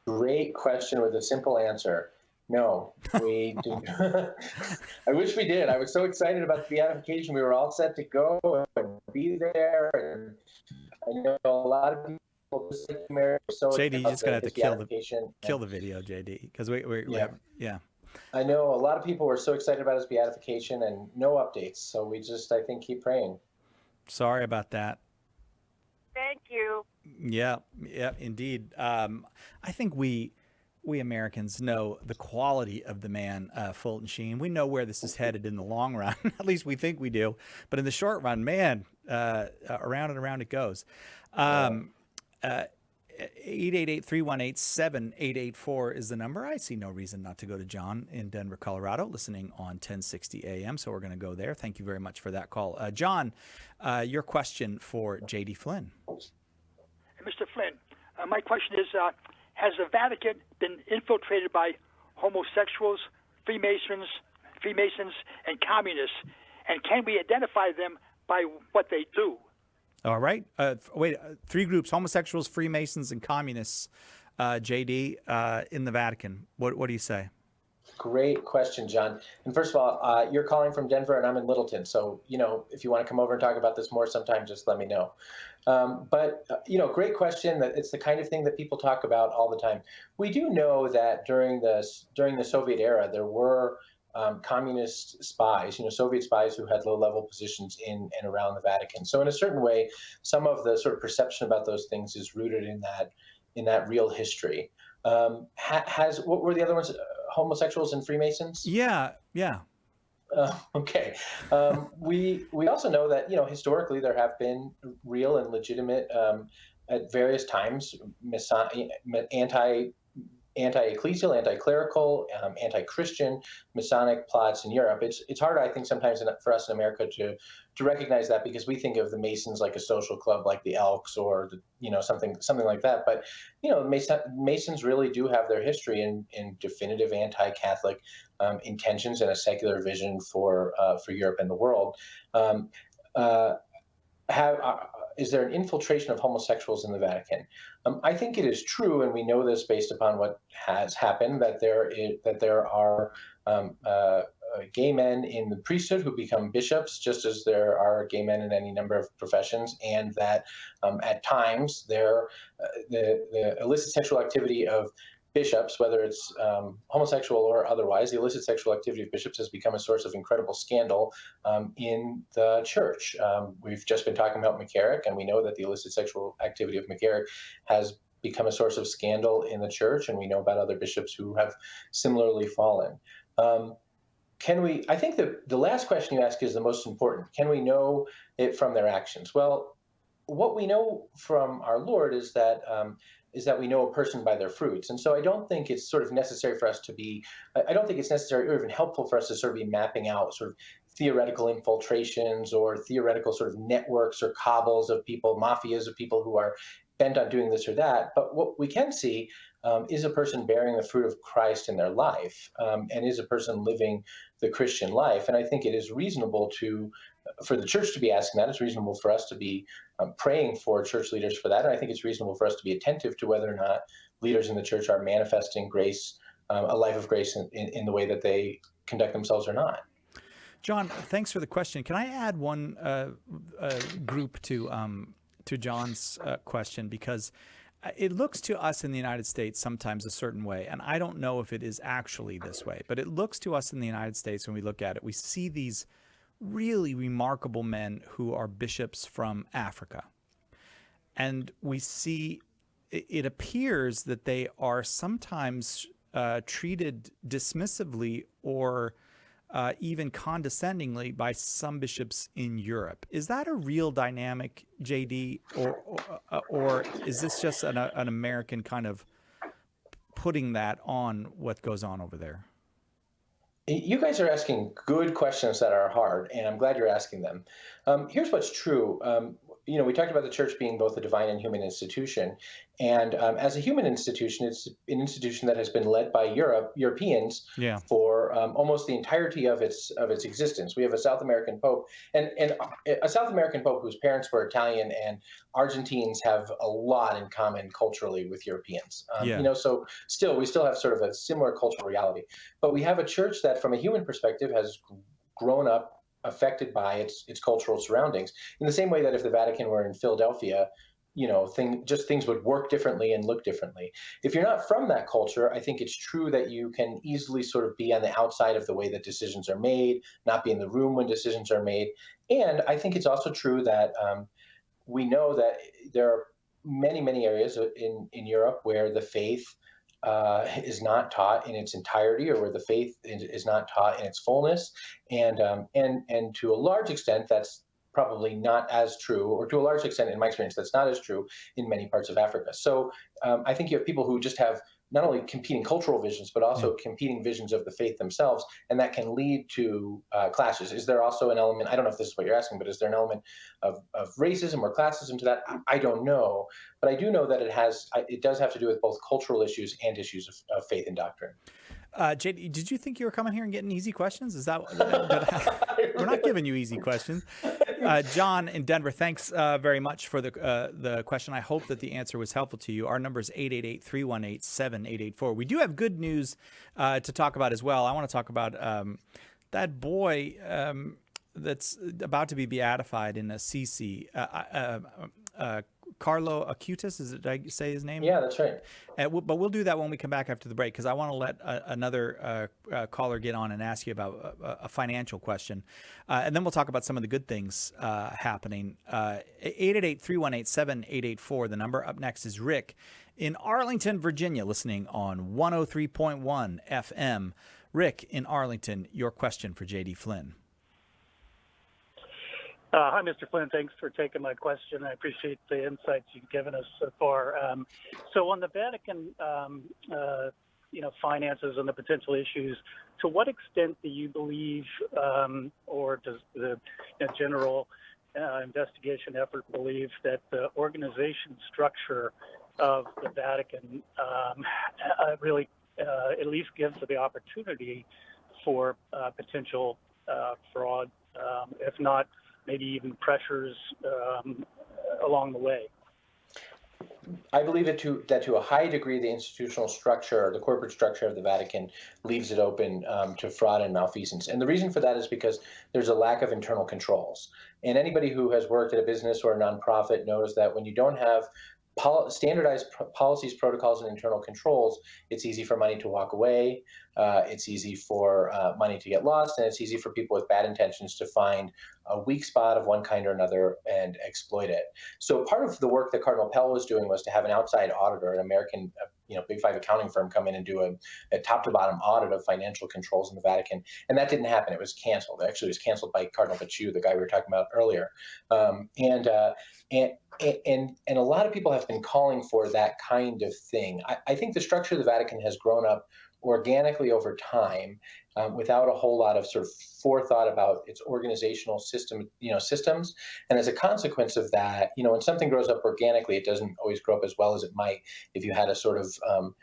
Great question with a simple answer. No, we do. I wish we did. I was so excited about the beatification. We were all set to go and be there. And I know a lot of people, just like Mary, are so JD, you're just gonna have to kill the and video, JD, because we yeah. I know a lot of people were so excited about his beatification and no updates. So we just, I think, keep praying. Sorry about that. Thank you. Yeah, indeed. I think we Americans know the quality of the man, Fulton Sheen. We know where this is headed in the long run. At least we think we do. But in the short run, man, around and around it goes. 888-318-7884 is the number. I see no reason not to go to John in Denver, Colorado, listening on 1060 AM. So we're going to go there. Thank you very much for that call. John, your question for J.D. Flynn. Mr. Flynn, my question is, has the Vatican been infiltrated by homosexuals, Freemasons, and communists? And can we identify them by what they do? All right. Three groups: homosexuals, Freemasons, and communists. JD, in the Vatican. What do you say? Great question, John. And first of all, you're calling from Denver and I'm in Littleton. So, if you want to come over and talk about this more sometime, just let me know. Great question. That it's the kind of thing that people talk about all the time. We do know that during the Soviet era, there were communist spies, Soviet spies who had low-level positions in and around the Vatican. So in a certain way, some of the sort of perception about those things is rooted in that real history. What were the other ones? Homosexuals and Freemasons? Yeah. Okay. We also know that, historically there have been real and legitimate, at various times, anti-ecclesial, anti-clerical, anti-Christian Masonic plots in Europe. It's hard, I think, sometimes for us in America to recognize that, because we think of the Masons like a social club, like the Elks, or something like that. But Masons really do have their history in definitive anti-Catholic intentions and a secular vision for Europe and the world. Is there an infiltration of homosexuals in the Vatican? I think it is true, and we know this based upon what has happened, that there are gay men in the priesthood who become bishops, just as there are gay men in any number of professions, and that at times the illicit sexual activity of bishops, whether it's homosexual or otherwise, the illicit sexual activity of bishops has become a source of incredible scandal in the church. We've just been talking about McCarrick, and we know that the illicit sexual activity of McCarrick has become a source of scandal in the church, and we know about other bishops who have similarly fallen. I think the last question you ask is the most important. Can we know it from their actions? Well, what we know from our Lord is that we know a person by their fruits. And so I don't think it's sort of necessary for us I don't think it's necessary or even helpful for us to sort of be mapping out sort of theoretical infiltrations or theoretical sort of networks or cabals of people, mafias of people who are bent on doing this or that. But what we can see is a person bearing the fruit of Christ in their life, and is a person living the Christian life. And I think it is reasonable for the church to be asking that. It's reasonable for us to be praying for church leaders for that. And I think it's reasonable for us to be attentive to whether or not leaders in the church are manifesting grace, a life of grace in the way that they conduct themselves or not. John, thanks for the question. Can I add one group to John's question? Because it looks to us in the United States sometimes a certain way, and I don't know if it is actually this way, but it looks to us in the United States when we look at it, we see these really remarkable men who are bishops from Africa. And we see, it appears that they are sometimes treated dismissively or even condescendingly by some bishops in Europe. Is that a real dynamic, JD, or is this just an American kind of putting that on what goes on over there? You guys are asking good questions that are hard, and I'm glad you're asking them. Here's what's true. we talked about the church being both a divine and human institution. And as a human institution, it's an institution that has been led by Europeans for almost the entirety of its existence. We have a South American Pope, and a South American Pope whose parents were Italian, and Argentines have a lot in common culturally with Europeans. So we still have sort of a similar cultural reality. But we have a church that, from a human perspective, has grown up affected by its cultural surroundings, in the same way that if the Vatican were in Philadelphia, things would work differently and look differently. If you're not from that culture, I think it's true that you can easily sort of be on the outside of the way that decisions are made, not be in the room when decisions are made. And I think it's also true that we know that there are many, many areas in Europe where the faith is not taught in its entirety, or where the faith is not taught in its fullness, and to a large extent that's probably not as true, or to a large extent, in my experience, that's not as true in many parts of Africa. So I think you have people who just have not only competing cultural visions, but also competing visions of the faith themselves, and that can lead to clashes. Is there also an element, I don't know if this is what you're asking, but is there an element of racism or classism to that? I don't know, but I do know that it does have to do with both cultural issues and issues of faith and doctrine. JD, did you think you were coming here and getting easy questions? Is that we're not giving you easy questions? John in Denver, thanks very much for the question. I hope that the answer was helpful to you. Our number is 888-318-7884. We do have good news to talk about as well. I want to talk about that boy that's about to be beatified in Assisi. Carlo Acutis, did I say his name? Yeah, that's right. But we'll do that when we come back after the break, because I want to let another caller get on and ask you about a financial question. And then we'll talk about some of the good things happening. 888-318-7884, the number. Up next is Rick in Arlington, Virginia, listening on 103.1 FM. Rick in Arlington, your question for J.D. Flynn. Hi, Mr. Flynn. Thanks for taking my question. I appreciate the insights you've given us so far. So on the Vatican, finances and the potential issues, to what extent do you believe, or does the general investigation effort believe that the organization structure of the Vatican really at least gives the opportunity for potential fraud, if not maybe even pressures along the way? I believe that to a high degree, the institutional structure, the corporate structure of the Vatican leaves it open to fraud and malfeasance. And the reason for that is because there's a lack of internal controls. And anybody who has worked at a business or a nonprofit knows that when you don't have standardized policies, protocols, and internal controls, it's easy for money to walk away. It's easy for money to get lost, and it's easy for people with bad intentions to find a weak spot of one kind or another and exploit it. So part of the work that Cardinal Pell was doing was to have an outside auditor, an American, Big Five accounting firm, come in and do a top-to-bottom audit of financial controls in the Vatican, and that didn't happen. It was canceled. Actually, it was canceled by Cardinal Paciu, the guy we were talking about earlier. And a lot of people have been calling for that kind of thing. I think the structure of the Vatican has grown up organically over time, without a whole lot of sort of forethought about its organizational systems. And as a consequence of that, when something grows up organically, it doesn't always grow up as well as it might if you had a sort of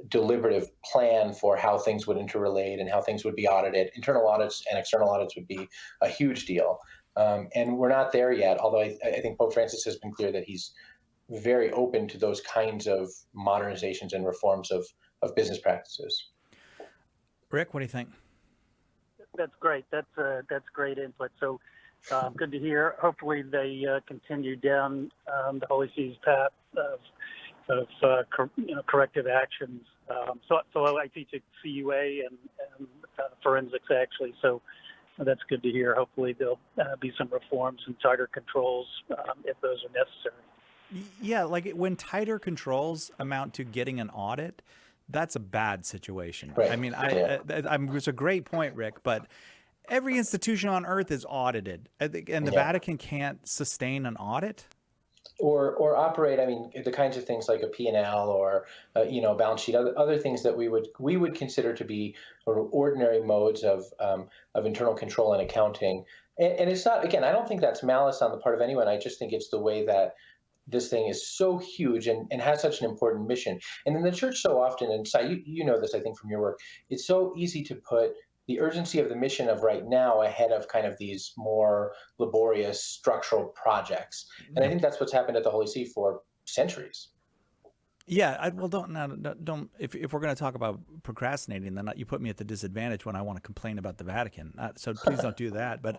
deliberative plan for how things would interrelate and how things would be audited. Internal audits and external audits would be a huge deal. And we're not there yet, although I think Pope Francis has been clear that he's very open to those kinds of modernizations and reforms of business practices. Rick, what do you think? That's great. That's great input. So good to hear. Hopefully they continue down the Holy See's path of corrective actions. So I teach at CUA and forensics, actually. So that's good to hear. Hopefully there'll be some reforms and tighter controls if those are necessary. Yeah, like when tighter controls amount to getting an audit, that's a bad situation. Right. I mean, it's a great point, Rick, but every institution on earth is audited, and the Vatican can't sustain an audit? Or operate, the kinds of things like a P&L or balance sheet, other things that we would consider to be sort of ordinary modes of internal control and accounting. And it's not, again, I don't think that's malice on the part of anyone. I just think it's the way that this thing is so huge and has such an important mission. And in the church so often, and Si, you know this, I think, from your work, it's so easy to put the urgency of the mission of right now ahead of kind of these more laborious structural projects. And I think that's what's happened at the Holy See for centuries. Yeah, well, don't. If we're going to talk about procrastinating, then you put me at the disadvantage when I want to complain about the Vatican. So please don't do that. But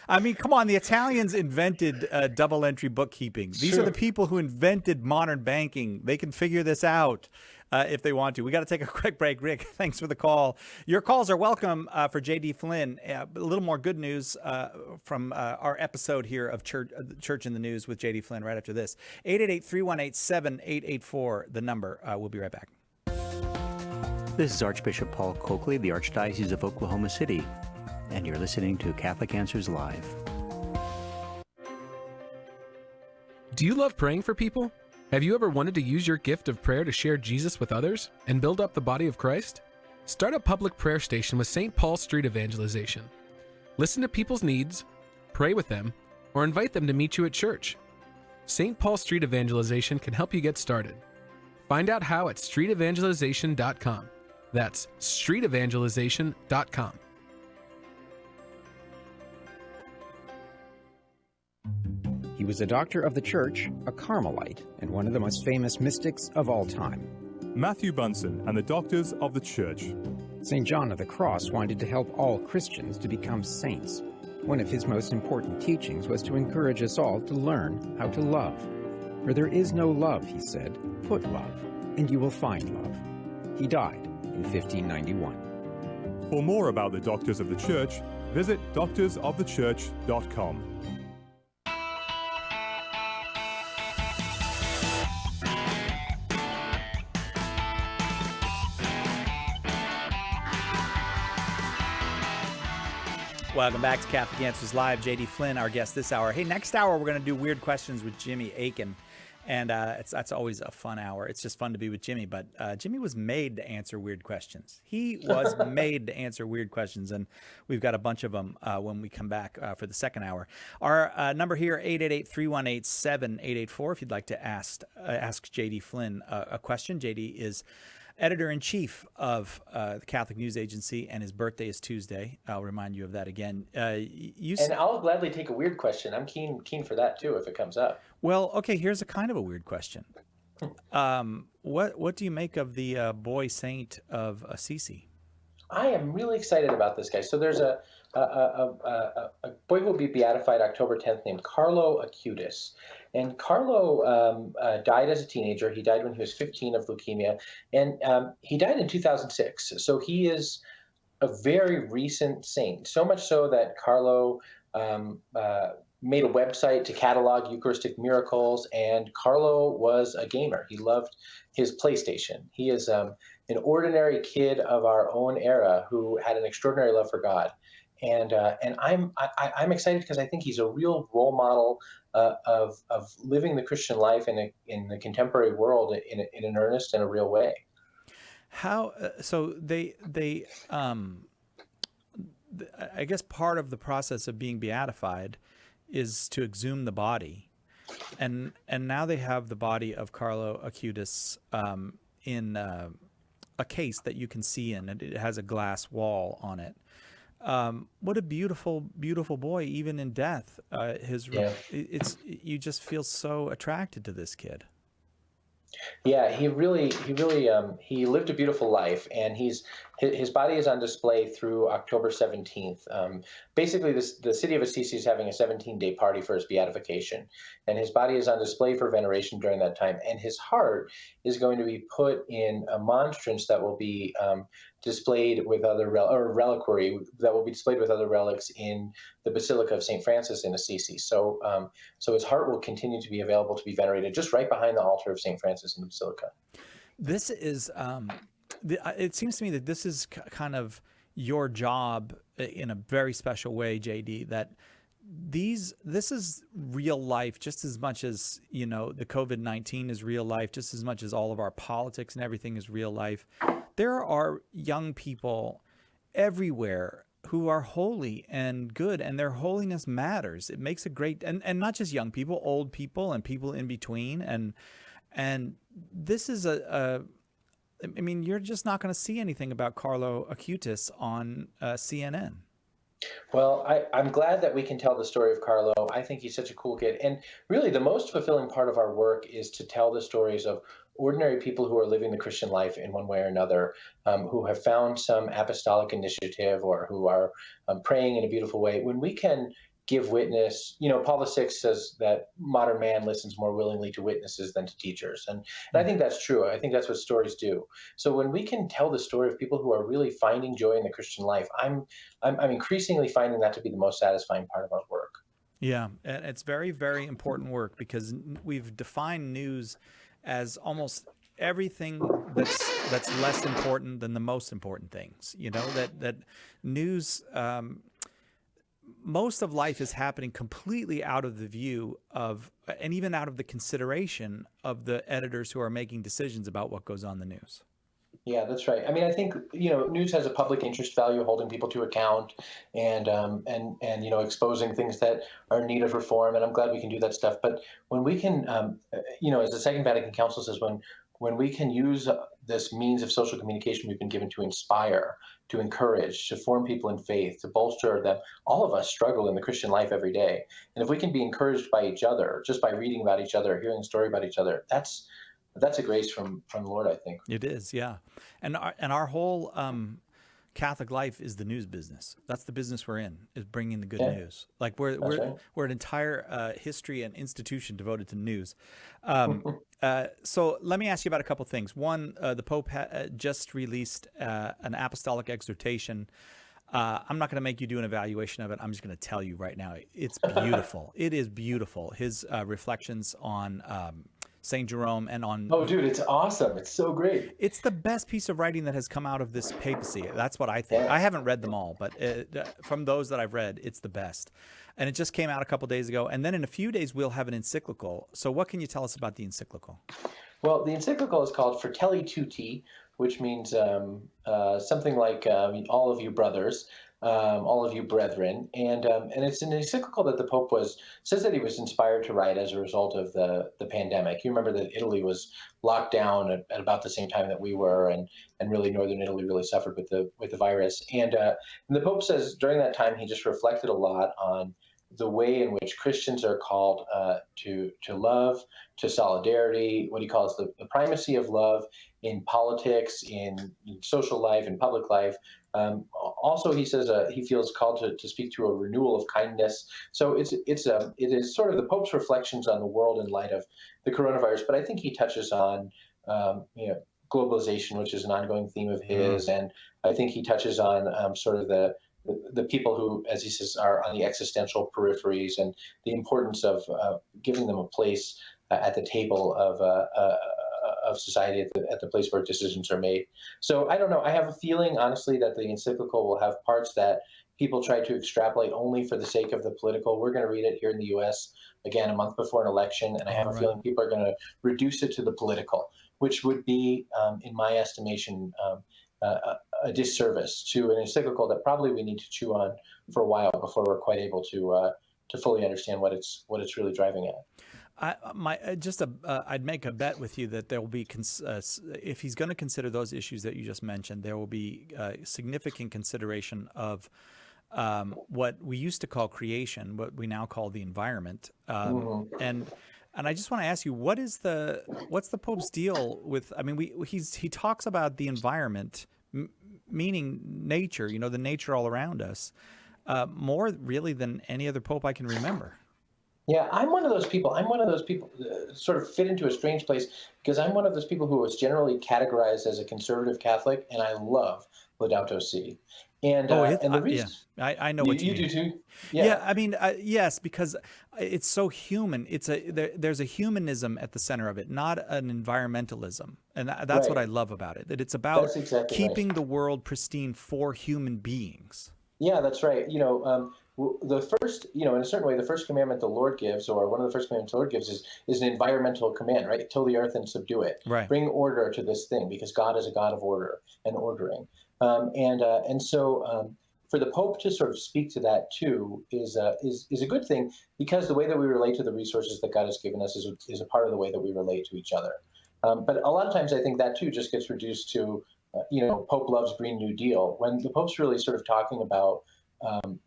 I mean, come on, the Italians invented double entry bookkeeping. These are the people who invented modern banking. They can figure this out if they want to. We got to take a quick break. Rick, thanks for the call. Your calls are welcome for J.D. Flynn. A little more good news from our episode here of Church in the News with J.D. Flynn right after this. 888-318-7884, the number. We'll be right back. This is Archbishop Paul Coakley, the Archdiocese of Oklahoma City, and you're listening to Catholic Answers Live. Do you love praying for people? Have you ever wanted to use your gift of prayer to share Jesus with others and build up the body of Christ? Start a public prayer station with St. Paul Street Evangelization. Listen to people's needs, pray with them, or invite them to meet you at church. St. Paul Street Evangelization can help you get started. Find out how at streetevangelization.com. That's streetevangelization.com. He was a doctor of the church, a Carmelite, and one of the most famous mystics of all time. Matthew Bunson and the Doctors of the Church. St. John of the Cross wanted to help all Christians to become saints. One of his most important teachings was to encourage us all to learn how to love. Where there is no love, he said, put love, and you will find love. He died in 1591. For more about the Doctors of the Church, visit doctorsofthechurch.com. Welcome back to Catholic Answers Live. J.D. Flynn, our guest this hour. Hey, next hour we're going to do Weird Questions with Jimmy Akin. And that's always a fun hour. It's just fun to be with Jimmy. But Jimmy was made to answer weird questions. He was made to answer weird questions. And we've got a bunch of them when we come back for the second hour. Our number here, 888-318-7884, if you'd like to ask J.D. Flynn a question. J.D. is editor-in-chief of the Catholic News Agency, and his birthday is Tuesday. I'll remind you of that again. And I'll gladly take a weird question. I'm keen for that, too, if it comes up. Well, okay, here's a kind of a weird question. What do you make of the boy saint of Assisi? I am really excited about this guy. So there's a boy who will be beatified October 10th named Carlo Acutis. And Carlo died as a teenager. He died when he was 15 of leukemia. And he died in 2006. So he is a very recent saint, so much so that Carlo made a website to catalog Eucharistic miracles. And Carlo was a gamer. He loved his PlayStation. He is an ordinary kid of our own era who had an extraordinary love for God. And I'm excited because I think he's a real role model of living the Christian life in the contemporary world in an earnest and a real way. How so? I guess part of the process of being beatified is to exhume the body, and now they have the body of Carlo Acutis in a case that you can see in, and it has a glass wall on it. What a beautiful, beautiful boy, even in death. You just feel so attracted to this kid. Yeah, he lived a beautiful life, and his body is on display through October 17th. Basically, the city of Assisi is having a 17-day party for his beatification, and his body is on display for veneration during that time. And his heart is going to be put in a monstrance that will be displayed with other reliquary that will be displayed with other relics in the Basilica of St. Francis in Assisi. So his heart will continue to be available to be venerated just right behind the altar of St. Francis in the Basilica. This is, it seems to me that this is kind of your job in a very special way, JD, that this is real life just as much as, the COVID-19 is real life, just as much as all of our politics and everything is real life. There are young people everywhere who are holy and good, and their holiness matters. It makes a great, and not just young people, old people and people in between. And this is I mean, you're just not going to see anything about Carlo Acutis on CNN. Well, I'm glad that we can tell the story of Carlo. I think he's such a cool kid. And really, the most fulfilling part of our work is to tell the stories of ordinary people who are living the Christian life in one way or another, who have found some apostolic initiative or who are praying in a beautiful way. When we can give witness, Paul VI says that modern man listens more willingly to witnesses than to teachers. And I think that's true. I think that's what stories do. So when we can tell the story of people who are really finding joy in the Christian life, I'm increasingly finding that to be the most satisfying part of our work. Yeah, and it's very, very important work, because we've defined news as almost everything that's less important than the most important things. That news, most of life is happening completely out of the view of, and even out of the consideration of the editors who are making decisions about what goes on the news. Yeah, that's right. I mean, I think, news has a public interest value, holding people to account and exposing things that are in need of reform. And I'm glad we can do that stuff. But when we can, as the Second Vatican Council says, when we can use this means of social communication we've been given to inspire, to encourage, to form people in faith, to bolster them. All of us struggle in the Christian life every day. And if we can be encouraged by each other, just by reading about each other, hearing a story about each other, that's a grace from the Lord, I think. It is, yeah. And our whole Catholic life is the news business. That's the business we're in, is bringing the good news. Like we're an entire history and institution devoted to news. So let me ask you about a couple things. One, the Pope just released an apostolic exhortation. I'm not going to make you do an evaluation of it. I'm just going to tell you right now, it's beautiful. It is beautiful. His reflections on St. Jerome and on... Oh, dude, it's awesome. It's so great. It's the best piece of writing that has come out of this papacy. That's what I think. I haven't read them all, but from those that I've read, it's the best. And it just came out a couple days ago. And then in a few days, we'll have an encyclical. So what can you tell us about the encyclical? Well, the encyclical is called Fratelli Tutti, which means something like all of you brothers. All of you brethren, and it's an encyclical that the Pope says that he was inspired to write as a result of the pandemic. You remember that Italy was locked down at about the same time that we were, and really northern Italy really suffered with the virus. And the Pope says during that time he just reflected a lot on the way in which Christians are called to love, to solidarity, what he calls the primacy of love in politics, in social life, in public life. Also, he says he feels called to speak to a renewal of kindness. So it is sort of the Pope's reflections on the world in light of the coronavirus. But I think he touches on globalization, which is an ongoing theme of his, and I think he touches on sort of the people who, as he says, are on the existential peripheries, and the importance of giving them a place at the table of society, at the place where decisions are made. So I don't know. I have a feeling, honestly, that the encyclical will have parts that people try to extrapolate only for the sake of the political. We're going to read it here in the U.S. again a month before an election, and I have a feeling people are going to reduce it to the political, which would be, in my estimation, a disservice to an encyclical that probably we need to chew on for a while before we're quite able to fully understand what it's really driving at. I'd make a bet with you that there will be, if he's going to consider those issues that you just mentioned, there will be significant consideration of what we used to call creation, what we now call the environment. And I just want to ask you, what's the Pope's deal with? I mean, he talks about the environment, meaning nature. The nature all around us, more really than any other Pope I can remember. Yeah, I'm one of those people. Sort of fit into a strange place, because I'm one of those people who was generally categorized as a conservative Catholic, and I love Laudato Si. And the reason, I know what you mean. Do too. Yeah, I mean, yes, because it's so human. There's a humanism at the center of it, not an environmentalism, and that's what I love about it. That it's about keeping the world pristine for human beings. Yeah, that's right. The first, in a certain way, the first commandment the Lord gives, or one of the first commandments the Lord gives, is an environmental command, right? Till the earth and subdue it. Right. Bring order to this thing, because God is a God of order and ordering. So for the Pope to sort of speak to that too is a good thing, because the way that we relate to the resources that God has given us is a part of the way that we relate to each other. But a lot of times I think that too just gets reduced to, Pope loves Green New Deal, when the Pope's really sort of talking about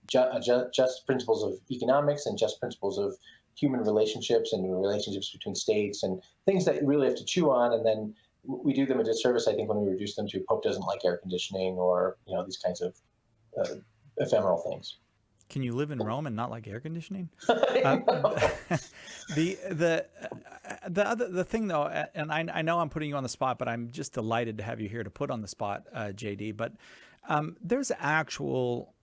just principles of economics and just principles of human relationships and relationships between states and things that you really have to chew on. And then we do them a disservice, I think, when we reduce them to Pope doesn't like air conditioning or, these kinds of ephemeral things. Can you live in Rome and not like air conditioning? The thing though, and I know I'm putting you on the spot, but I'm just delighted to have you here to put on the spot, JD. But there's actual,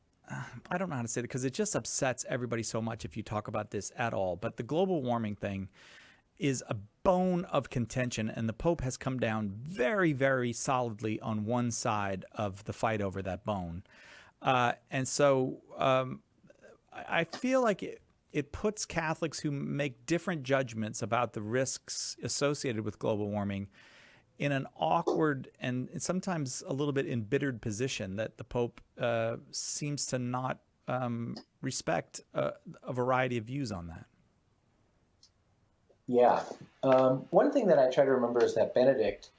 I don't know how to say it because it just upsets everybody so much if you talk about this at all. But the global warming thing is a bone of contention, and the Pope has come down very, very solidly on one side of the fight over that bone. And so I feel like it puts Catholics who make different judgments about the risks associated with global warming in an awkward and sometimes a little bit embittered position that the Pope seems to not respect a variety of views on that. Yeah. One thing that I try to remember is that Benedict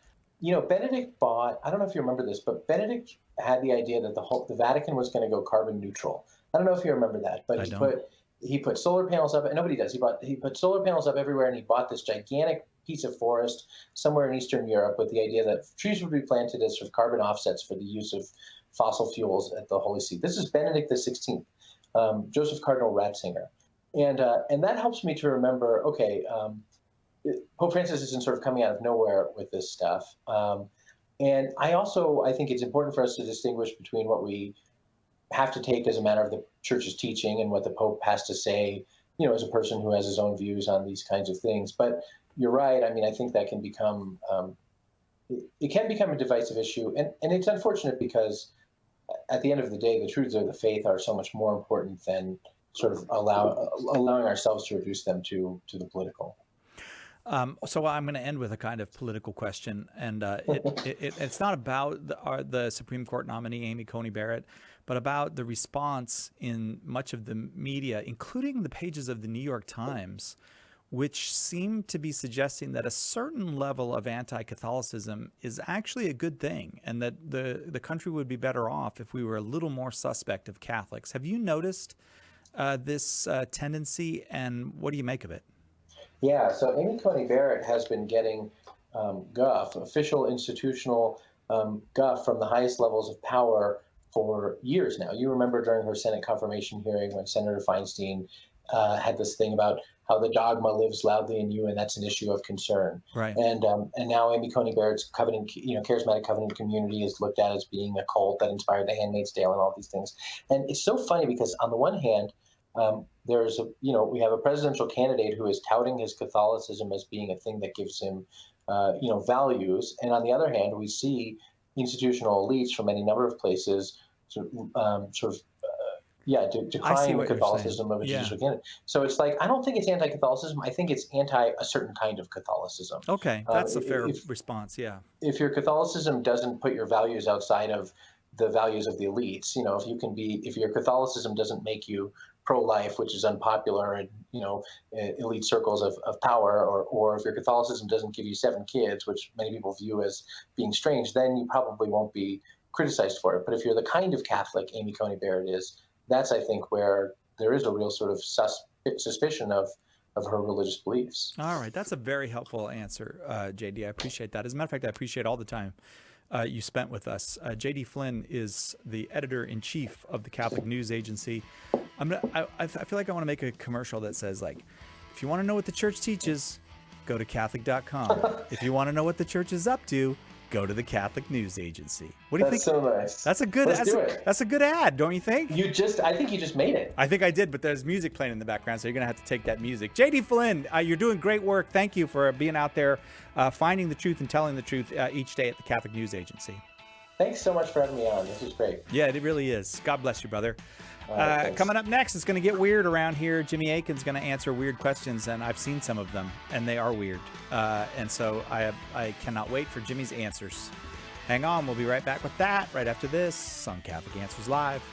bought, I don't know if you remember this, but Benedict had the idea that the Vatican was going to go carbon neutral. I don't know if you remember that, but he put solar panels up, and nobody does. He put solar panels up everywhere, and he bought this gigantic piece of forest somewhere in Eastern Europe with the idea that trees would be planted as sort of carbon offsets for the use of fossil fuels at the Holy See. This is Benedict XVI, Joseph Cardinal Ratzinger. And that helps me to remember, okay, Pope Francis isn't sort of coming out of nowhere with this stuff. And I think it's important for us to distinguish between what we have to take as a matter of the Church's teaching and what the Pope has to say, as a person who has his own views on these kinds of things. But you're right. I mean, I think that can become, it can become a divisive issue. And it's unfortunate because at the end of the day, the truths of the faith are so much more important than sort of allowing ourselves to reduce them to the political. So I'm going to end with a kind of political question, and it's not about the Supreme Court nominee, Amy Coney Barrett, but about the response in much of the media, including the pages of the New York Times, which seem to be suggesting that a certain level of anti-Catholicism is actually a good thing, and that the country would be better off if we were a little more suspect of Catholics. Have you noticed this tendency, and what do you make of it? Yeah, so Amy Coney Barrett has been getting guff, official institutional guff from the highest levels of power for years now. You remember during her Senate confirmation hearing when Senator Feinstein had this thing about how the dogma lives loudly in you, and that's an issue of concern. Right. And now Amy Coney Barrett's charismatic covenant community is looked at as being a cult that inspired The Handmaid's Tale and all these things. And it's so funny because on the one hand, we have a presidential candidate who is touting his Catholicism as being a thing that gives him, values. And on the other hand, we see institutional elites from any number of places decrying the Catholicism of a judicial candidate. So it's like, I don't think it's anti-Catholicism. I think it's anti a certain kind of Catholicism. Okay, that's a fair response, yeah. If your Catholicism doesn't put your values outside of the values of the elites, if your Catholicism doesn't make you pro-life, which is unpopular in elite circles of power, or if your Catholicism doesn't give you 7 kids, which many people view as being strange, then you probably won't be criticized for it. But if you're the kind of Catholic Amy Coney Barrett is, that's, I think, where there is a real sort of suspicion of her religious beliefs. All right, that's a very helpful answer, JD. I appreciate that. As a matter of fact, I appreciate all the time you spent with us. JD Flynn is the editor-in-chief of the Catholic News Agency. I feel like I want to make a commercial that says, like, if you want to know what the church teaches, go to Catholic.com. If you want to know what the church is up to, go to the Catholic News Agency. What do you think? That's so nice. That's a good. That's a good ad, don't you think? I think you just made it. I think I did, but there's music playing in the background, so you're gonna have to take that music. JD Flynn, you're doing great work. Thank you for being out there, finding the truth and telling the truth each day at the Catholic News Agency. Thanks so much for having me on. This is great. Yeah, it really is. God bless you, brother. Coming up next, it's going to get weird around here. Jimmy Akin's going to answer weird questions, and I've seen some of them, and they are weird. And so I cannot wait for Jimmy's answers. Hang on, we'll be right back with that right after this on Catholic Answers Live.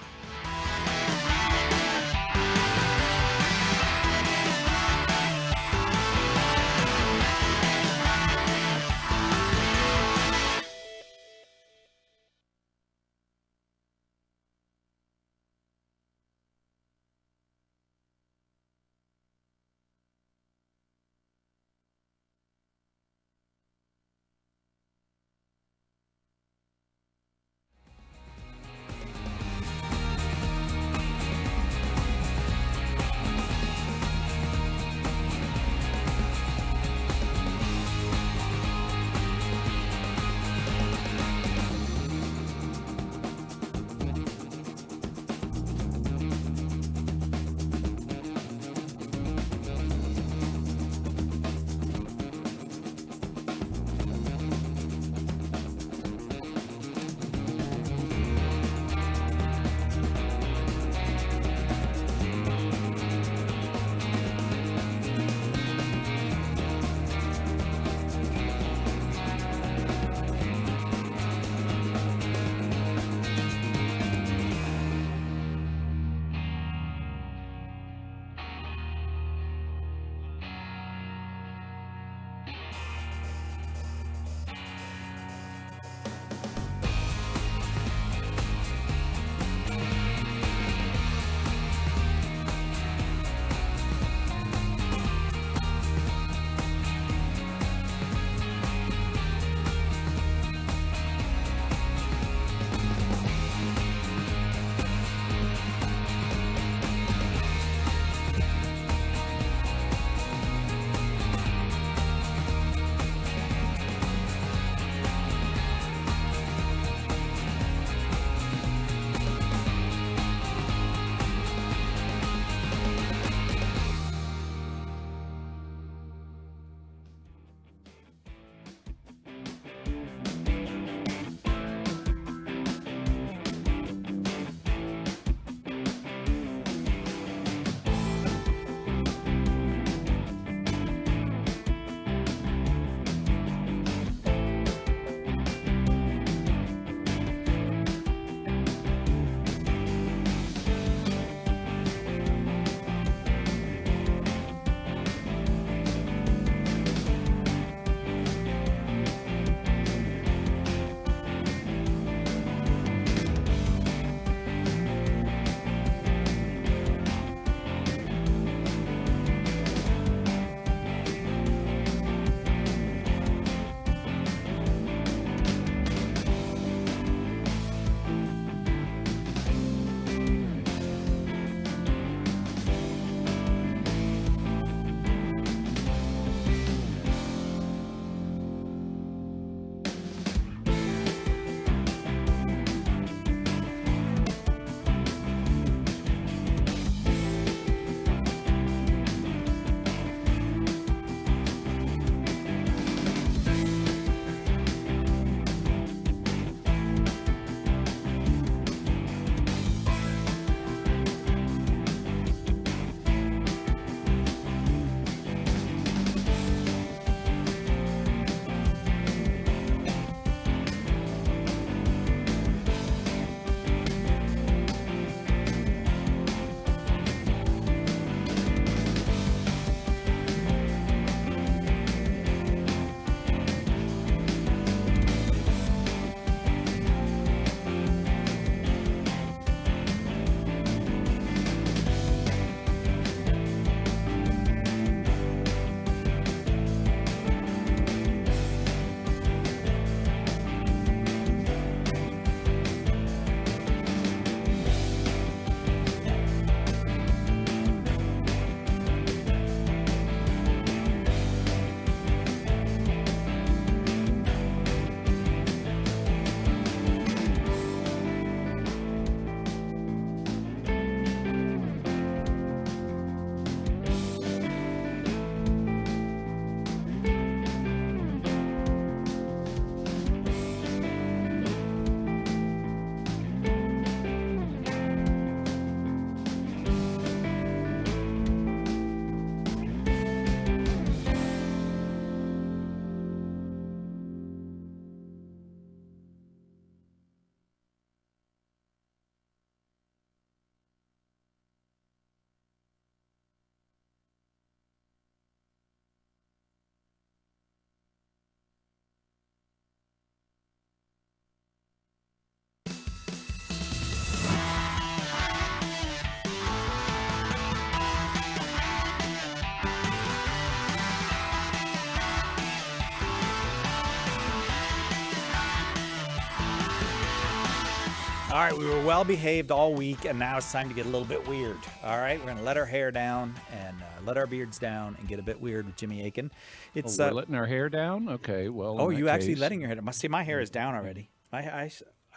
All right, we were well behaved all week, and now it's time to get a little bit weird. All right, we're going to let our hair down and let our beards down and get a bit weird with Jimmy Akin. It's we're letting our hair down? Okay, well. Oh, you actually letting your hair down? See, my hair is down already. I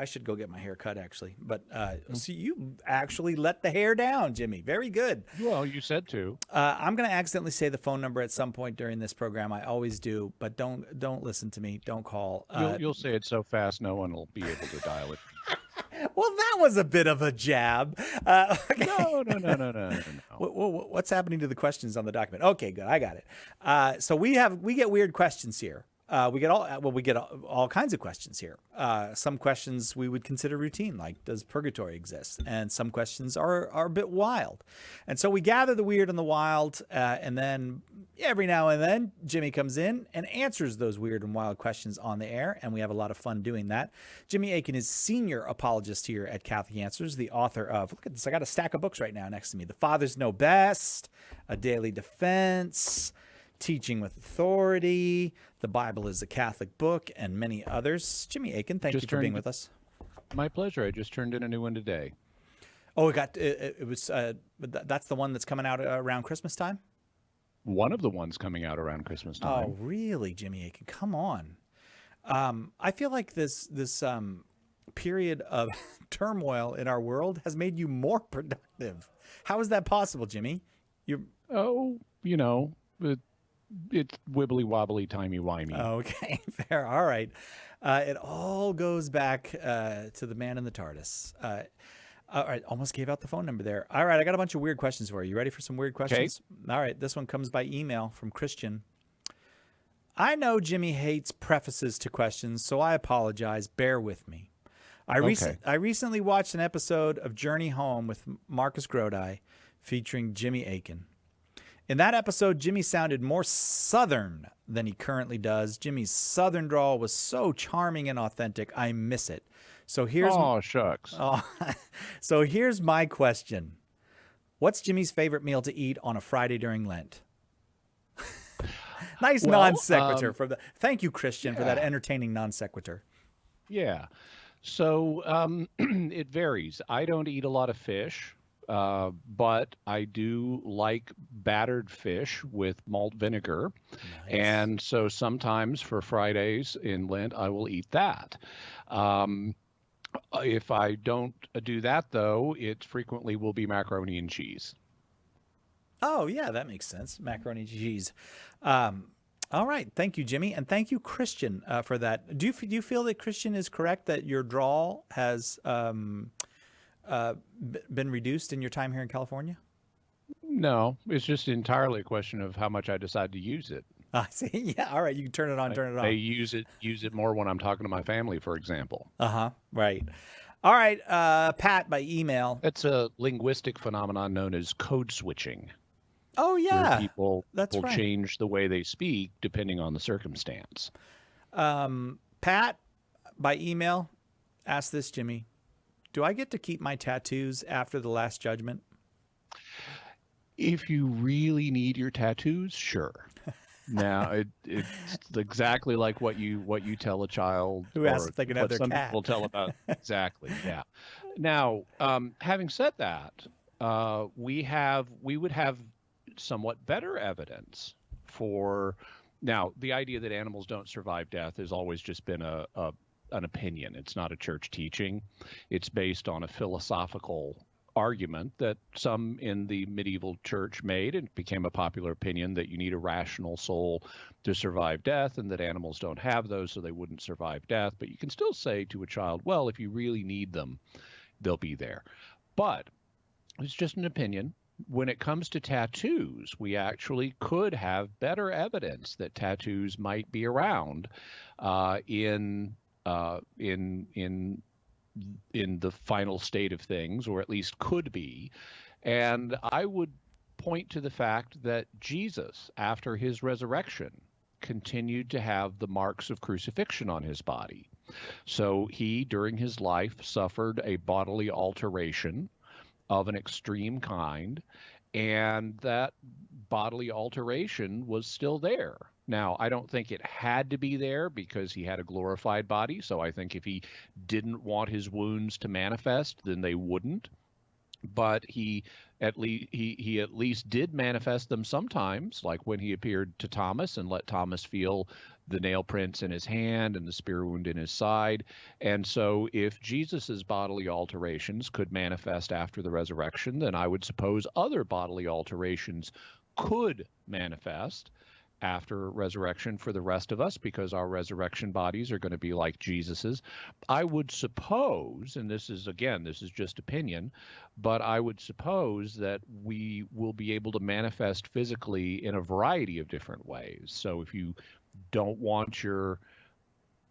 should go get my hair cut, actually. But see, you actually let the hair down, Jimmy. Very good. Well, you said to. I'm going to accidentally say the phone number at some point during this program. I always do, but don't listen to me. Don't call. You'll say it so fast, no one will be able to dial it. Well, that was a bit of a jab. Okay. No. What's happening to the questions on the document? Okay, good. I got it. So we get weird questions here. We get all kinds of questions here. Some questions we would consider routine, like does purgatory exist? And some questions are a bit wild. And so we gather the weird and the wild, and then every now and then Jimmy comes in and answers those weird and wild questions on the air, and we have a lot of fun doing that. Jimmy Akin is senior apologist here at Catholic Answers, the author of, look at this, I got a stack of books right now next to me. The Fathers Know Best, A Daily Defense, Teaching with Authority, The Bible is a Catholic Book, and many others. Jimmy Akin, thank you for being with us. My pleasure. I just turned in a new one today. Oh, it was that's the one that's coming out around Christmas time? One of the ones coming out around Christmas time. Oh, really, Jimmy Akin? Come on. I feel like this period of turmoil in our world has made you more productive. How is that possible, Jimmy? It's wibbly wobbly, timey wimey. Okay, fair. All right. It all goes back to the man in the TARDIS. All right, almost gave out the phone number there. All right, I got a bunch of weird questions for you. You ready for some weird questions? Okay. All right, this one comes by email from Christian. I know Jimmy hates prefaces to questions, so I apologize. Bear with me. I recently watched an episode of Journey Home with Marcus Grodi featuring Jimmy Akin. In that episode, Jimmy sounded more Southern than he currently does. Jimmy's Southern drawl was so charming and authentic. I miss it. So here's shucks. So here's my question. What's Jimmy's favorite meal to eat on a Friday during Lent? Nice non sequitur thank you, Christian, for that entertaining non sequitur. Yeah. So it varies. I don't eat a lot of fish. But I do like battered fish with malt vinegar. Nice. And so sometimes for Fridays in Lent, I will eat that. If I don't do that, though, it frequently will be macaroni and cheese. Oh, yeah, that makes sense. Macaroni and cheese. All right. Thank you, Jimmy. And thank you, Christian, for that. Do you feel that Christian is correct that your drawl has been reduced in your time here in California? No, it's just entirely a question of how much I decide to use it. I see. Yeah. All right. You can turn it on, turn it off. They use it more when I'm talking to my family, for example. Right. All right. Pat, by email. It's a linguistic phenomenon known as code switching. Oh, yeah. Where people will change the way they speak depending on the circumstance. Pat, by email, ask this, Jimmy. Do I get to keep my tattoos after the Last Judgment? If you really need your tattoos, sure. Now, it's exactly like what you tell a child who asks if they can have their cat. Some people tell about exactly. Yeah. Now, having said that, we would have somewhat better evidence for. Now, the idea that animals don't survive death has always just been an opinion. It's not a church teaching. It's based on a philosophical argument that some in the medieval church made, and it became a popular opinion that you need a rational soul to survive death, and that animals don't have those, so they wouldn't survive death. But you can still say to a child, well, if you really need them, they'll be there. But it's just an opinion. When it comes to tattoos, we actually could have better evidence that tattoos might be around in the final state of things, or at least could be. And I would point to the fact that Jesus, after his resurrection, continued to have the marks of crucifixion on his body. So he, during his life, suffered a bodily alteration of an extreme kind, and that bodily alteration was still there Now, I don't think it had to be there because he had a glorified body. So I think if he didn't want his wounds to manifest, then they wouldn't. But he at least did manifest them sometimes, like when he appeared to Thomas and let Thomas feel the nail prints in his hand and the spear wound in his side. And so if Jesus's bodily alterations could manifest after the resurrection, then I would suppose other bodily alterations could manifest after resurrection for the rest of us, because our resurrection bodies are going to be like Jesus's. I would suppose, and this is just opinion, but I would suppose that we will be able to manifest physically in a variety of different ways. So if you don't want your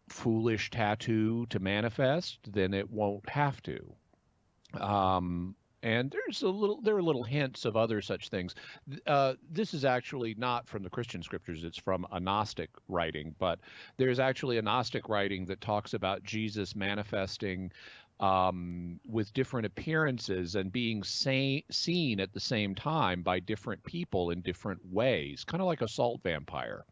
foolish tattoo to manifest, then it won't have to. And there are little hints of other such things. This is actually not from the Christian scriptures. It's from a Gnostic writing, but there's actually a Gnostic writing that talks about Jesus manifesting with different appearances and being seen at the same time by different people in different ways, kind of like a salt vampire,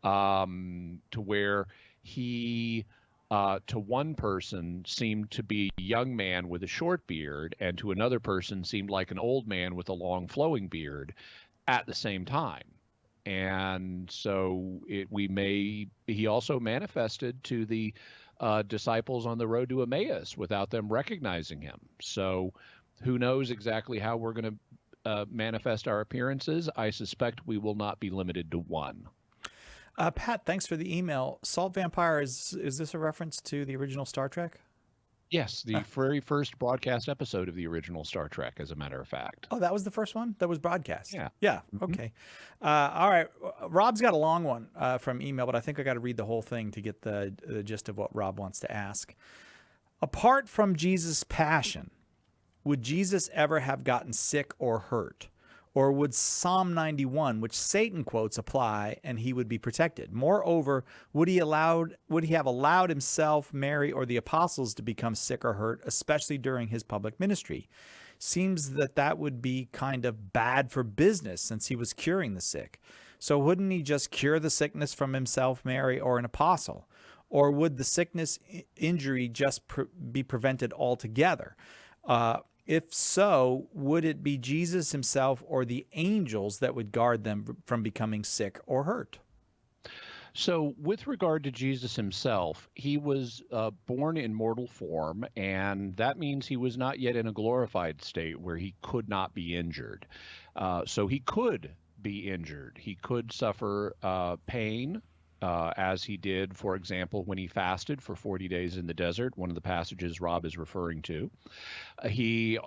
to where he... to one person seemed to be a young man with a short beard, and to another person seemed like an old man with a long flowing beard at the same time. And so he also manifested to the disciples on the road to Emmaus without them recognizing him. So who knows exactly how we're going to manifest our appearances? I suspect we will not be limited to one. Pat, thanks for the email. Salt Vampire, is this a reference to the original Star Trek? Yes, the very first broadcast episode of the original Star Trek, as a matter of fact. Oh, that was the first one that was broadcast? Yeah. Yeah, okay. All right, Rob's got a long one from email, but I think I got to read the whole thing to get the gist of what Rob wants to ask. Apart from Jesus' passion, would Jesus ever have gotten sick or hurt? Or would Psalm 91, which Satan quotes, apply and he would be protected? Moreover, would he have allowed himself, Mary, or the apostles to become sick or hurt, especially during his public ministry? Seems that would be kind of bad for business since he was curing the sick. So wouldn't he just cure the sickness from himself, Mary, or an apostle? Or would the sickness injury just be prevented altogether? If so, would it be Jesus himself or the angels that would guard them from becoming sick or hurt? So with regard to Jesus himself, he was born in mortal form, and that means he was not yet in a glorified state where he could not be injured. So he could be injured. He could suffer pain, as he did, for example, when he fasted for 40 days in the desert, one of the passages Rob is referring to. He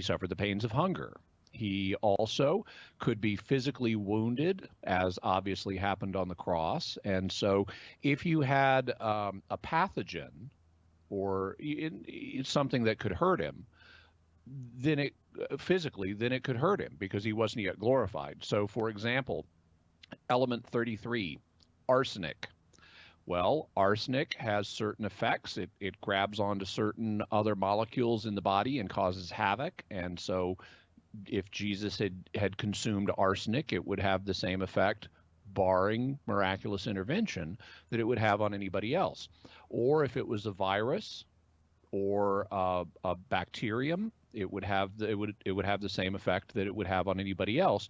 suffered the pains of hunger. He also could be physically wounded, as obviously happened on the cross. And so if you had a pathogen or something that could hurt him, then it could hurt him because he wasn't yet glorified. So, for example, element 33, arsenic. Well, arsenic has certain effects. It grabs onto certain other molecules in the body and causes havoc. And so if Jesus had consumed arsenic, it would have the same effect, barring miraculous intervention, that it would have on anybody else. Or if it was a virus or a bacterium, it would have the same effect that it would have on anybody else,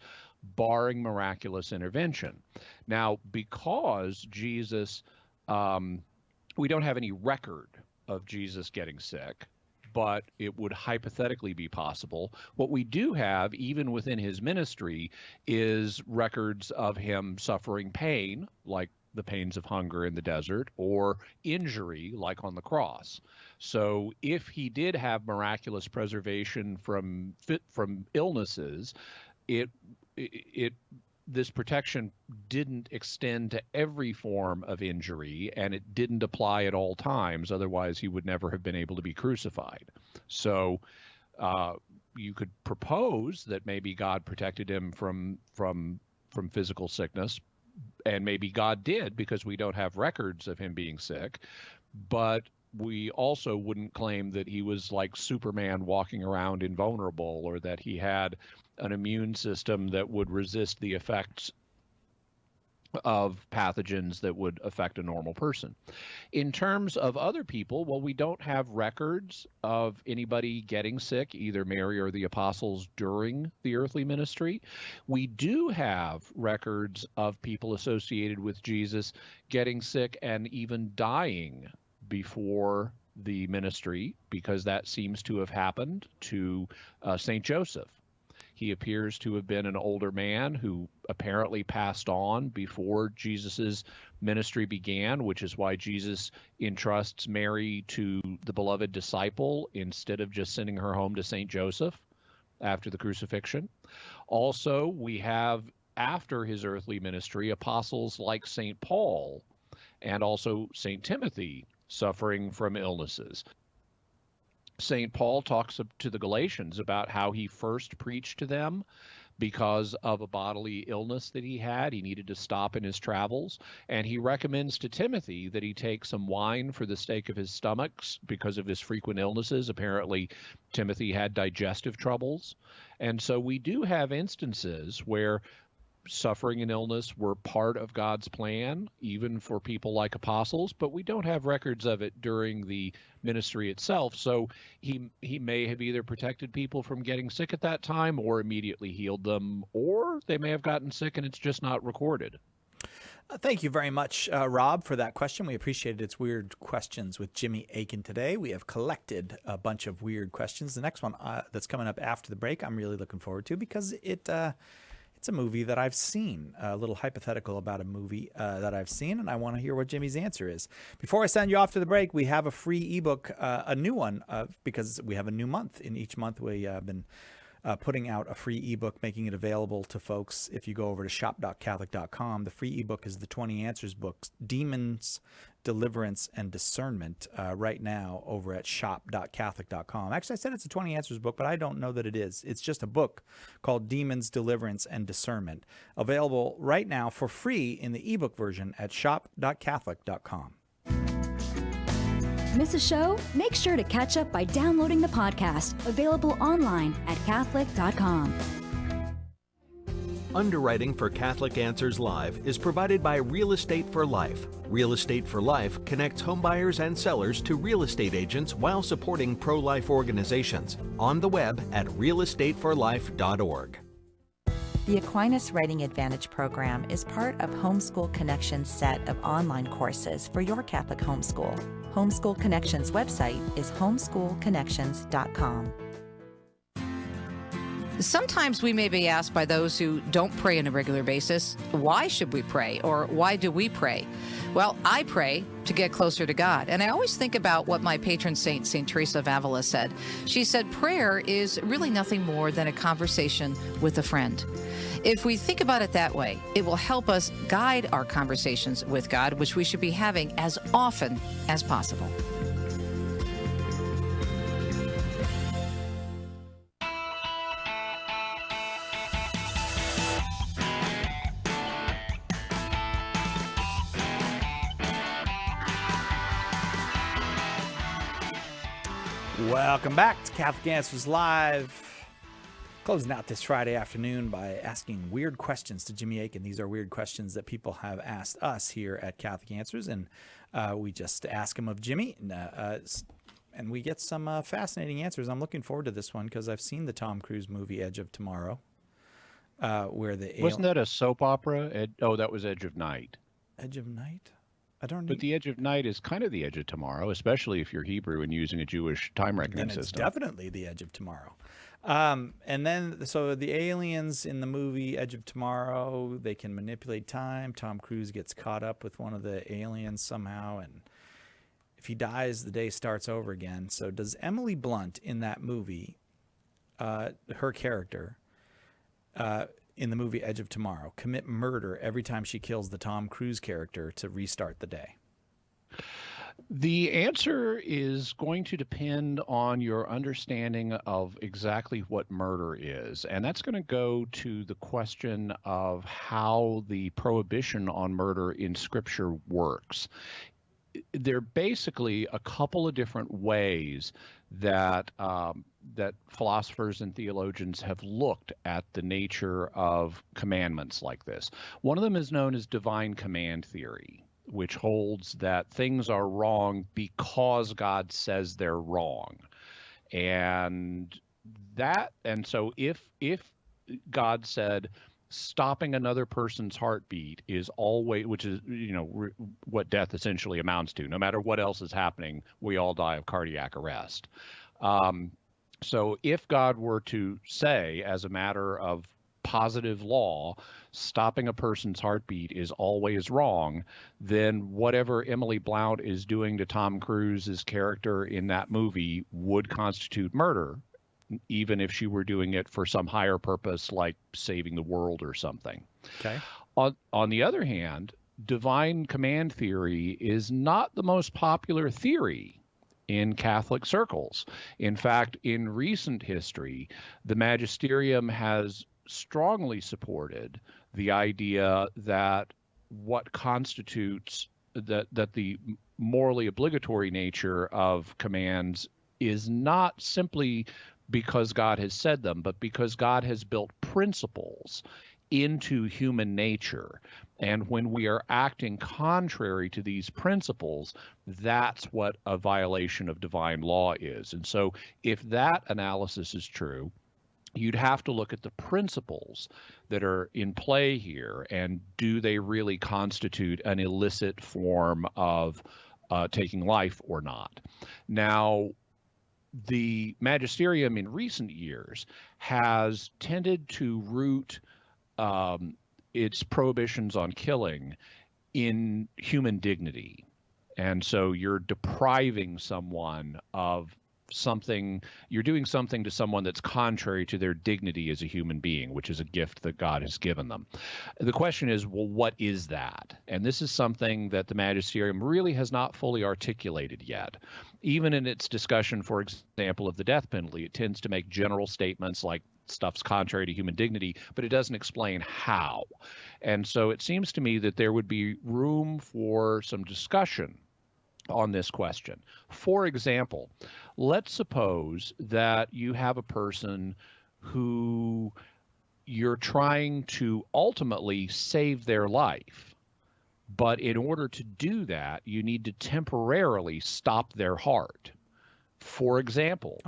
barring miraculous intervention. Now, because Jesus, we don't have any record of Jesus getting sick, but it would hypothetically be possible. What we do have, even within his ministry, is records of him suffering pain, like the pains of hunger in the desert, or injury, like on the cross. So if he did have miraculous preservation from illnesses, this protection didn't extend to every form of injury, and it didn't apply at all times. Otherwise, he would never have been able to be crucified. So you could propose that maybe God protected him from physical sickness, and maybe God did, because we don't have records of him being sick. But we also wouldn't claim that he was like Superman walking around invulnerable, or that he had an immune system that would resist the effects of pathogens that would affect a normal person. In terms of other people, well, we don't have records of anybody getting sick, either Mary or the apostles, during the earthly ministry. We do have records of people associated with Jesus getting sick and even dying before the ministry, because that seems to have happened to St. Joseph. He appears to have been an older man who apparently passed on before Jesus's ministry began, which is why Jesus entrusts Mary to the beloved disciple instead of just sending her home to St. Joseph after the crucifixion. Also, we have, after his earthly ministry, apostles like St. Paul and also St. Timothy suffering from illnesses. St. Paul talks to the Galatians about how he first preached to them because of a bodily illness that he had. He needed to stop in his travels, and he recommends to Timothy that he take some wine for the sake of his stomachs because of his frequent illnesses. Apparently, Timothy had digestive troubles, and so we do have instances where suffering and illness were part of God's plan, even for people like apostles, but we don't have records of it during the ministry itself. So he may have either protected people from getting sick at that time or immediately healed them, or they may have gotten sick and it's just not recorded. Thank you very much, Rob, for that question. We appreciated It's Weird Questions with Jimmy Akin today. We have collected a bunch of weird questions. The next one that's coming up after the break, I'm really looking forward to because it's a movie that I've seen, a little hypothetical about a movie that I've seen, and I want to hear what Jimmy's answer is. Before I send you off to the break, we have a free ebook, a new one, because we have a new month. In each month, we have been putting out a free ebook, making it available to folks. If you go over to shop.catholic.com, the free ebook is the 20 Answers books, Demons, Deliverance, and Discernment, right now over at shop.catholic.com. Actually, I said it's a 20 Answers book, but I don't know that it is. It's just a book called Demons, Deliverance, and Discernment, available right now for free in the ebook version at shop.catholic.com. Miss a show? Make sure to catch up by downloading the podcast, available online at Catholic.com. Underwriting for Catholic Answers Live is provided by Real Estate for Life. Real Estate for Life connects homebuyers and sellers to real estate agents while supporting pro-life organizations. On the web at realestateforlife.org. The Aquinas Writing Advantage program is part of Homeschool Connections' set of online courses for your Catholic homeschool. Homeschool Connections' website is homeschoolconnections.com. Sometimes we may be asked by those who don't pray on a regular basis, why should we pray, or why do we pray? Well, I pray to get closer to God, and I always think about what my patron saint, St. Teresa of Avila, said. She said prayer is really nothing more than a conversation with a friend. If we think about it that way, it will help us guide our conversations with God, which we should be having as often as possible. Welcome back to Catholic Answers Live. Closing out this Friday afternoon by asking weird questions to Jimmy Akin. These are weird questions that people have asked us here at Catholic Answers, and we just ask them of Jimmy, and we get some fascinating answers. I'm looking forward to this one because I've seen the Tom Cruise movie Edge of Tomorrow, where Wasn't that a soap opera? That was Edge of Night. Edge of Night? I don't know. But the Edge of Night is kind of the Edge of Tomorrow, especially if you're Hebrew and using a Jewish time reckoning system. It's definitely the Edge of Tomorrow. And then, so the aliens in the movie Edge of Tomorrow, they can manipulate time. Tom Cruise gets caught up with one of the aliens somehow, and if he dies, the day starts over again. So does Emily Blunt in that movie, her character, in the movie Edge of Tomorrow, commit murder every time she kills the Tom Cruise character to restart the day? The answer is going to depend on your understanding of exactly what murder is. And that's going to go to the question of how the prohibition on murder in Scripture works. There are basically a couple of different ways that that philosophers and theologians have looked at the nature of commandments like this. One of them is known as divine command theory, which holds that things are wrong because God says they're wrong. And so if God said stopping another person's heartbeat is always, which is, what death essentially amounts to, no matter what else is happening, we all die of cardiac arrest. So if God were to say, as a matter of positive law, stopping a person's heartbeat is always wrong, then whatever Emily Blount is doing to Tom Cruise's character in that movie would constitute murder, even if she were doing it for some higher purpose like saving the world or something. Okay. On the other hand, divine command theory is not the most popular theory in Catholic circles. In fact, in recent history, the magisterium has strongly supported the idea that what constitutes that the morally obligatory nature of commands is not simply because God has said them, but because God has built principles into human nature. And when we are acting contrary to these principles, that's what a violation of divine law is. And so if that analysis is true, you'd have to look at the principles that are in play here, and do they really constitute an illicit form of taking life or not? Now, the magisterium in recent years has tended to root its prohibitions on killing in human dignity. And so you're depriving someone of something, you're doing something to someone that's contrary to their dignity as a human being, which is a gift that God has given them. The question is, well, what is that? And this is something that the magisterium really has not fully articulated yet. Even in its discussion, for example, of the death penalty, it tends to make general statements like stuff's contrary to human dignity, but it doesn't explain how. And so it seems to me that there would be room for some discussion on this question. For example, let's suppose that you have a person who you're trying to ultimately save their life, but in order to do that, you need to temporarily stop their heart. For example,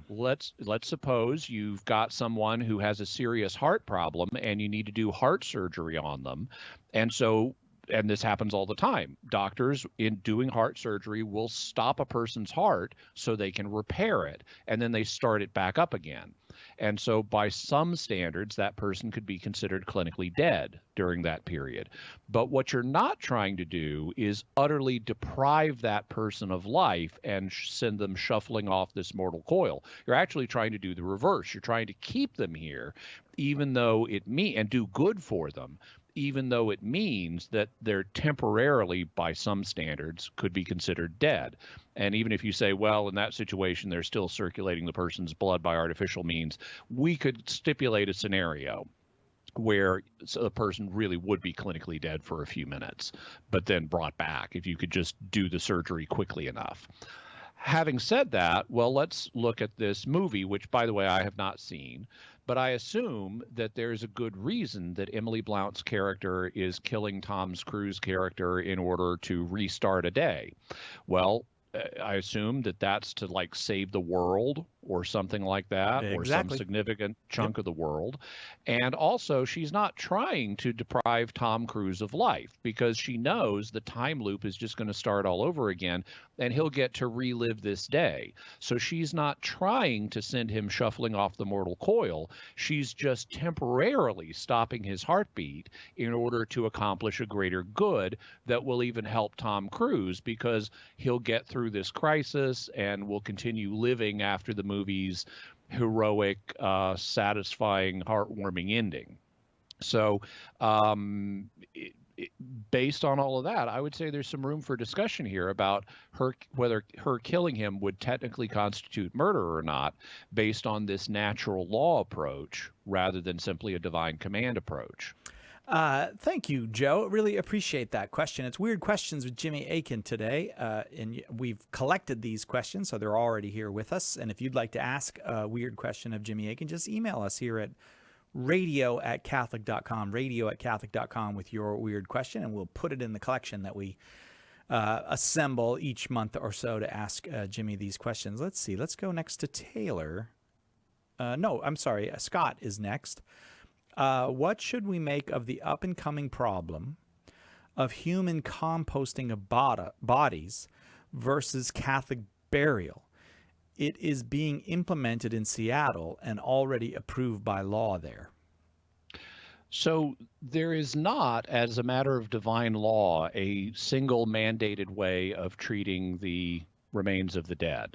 let's suppose you've got someone who has a serious heart problem and you need to do heart surgery on them. And this happens all the time. Doctors, in doing heart surgery, will stop a person's heart so they can repair it, and then they start it back up again. And so by some standards, that person could be considered clinically dead during that period. But what you're not trying to do is utterly deprive that person of life and send them shuffling off this mortal coil. You're actually trying to do the reverse. You're trying to keep them here, even though and do good for them, even though it means that they're temporarily, by some standards, could be considered dead. And even if you say, well, in that situation, they're still circulating the person's blood by artificial means, we could stipulate a scenario where the person really would be clinically dead for a few minutes, but then brought back if you could just do the surgery quickly enough. Having said that, well, let's look at this movie, which, by the way, I have not seen. But I assume that there's a good reason that Emily Blount's character is killing Tom Cruise's character in order to restart a day. Well, I assume that that's to save the world or something like that, or some significant chunk of the world. And also, she's not trying to deprive Tom Cruise of life, because she knows the time loop is just going to start all over again and he'll get to relive this day. So she's not trying to send him shuffling off the mortal coil. She's just temporarily stopping his heartbeat in order to accomplish a greater good that will even help Tom Cruise, because he'll get through this crisis and will continue living after the movie's heroic, satisfying, heartwarming ending. So based on all of that, I would say there's some room for discussion here about whether her killing him would technically constitute murder or not, based on this natural law approach rather than simply a divine command approach. Thank you, Joe. Really appreciate that question. It's Weird Questions with Jimmy Akin today, and we've collected these questions, so they're already here with us. And if you'd like to ask a weird question of Jimmy Akin, just email us here at radio@catholic.com, radio@catholic.com with your weird question, and we'll put it in the collection that we assemble each month or so to ask Jimmy these questions. Let's see. Let's go next to Taylor. No, I'm sorry. Scott is next. What should we make of the up-and-coming problem of human composting of bodies versus Catholic burial? It is being implemented in Seattle and already approved by law there. So there is not, as a matter of divine law, a single mandated way of treating the remains of the dead.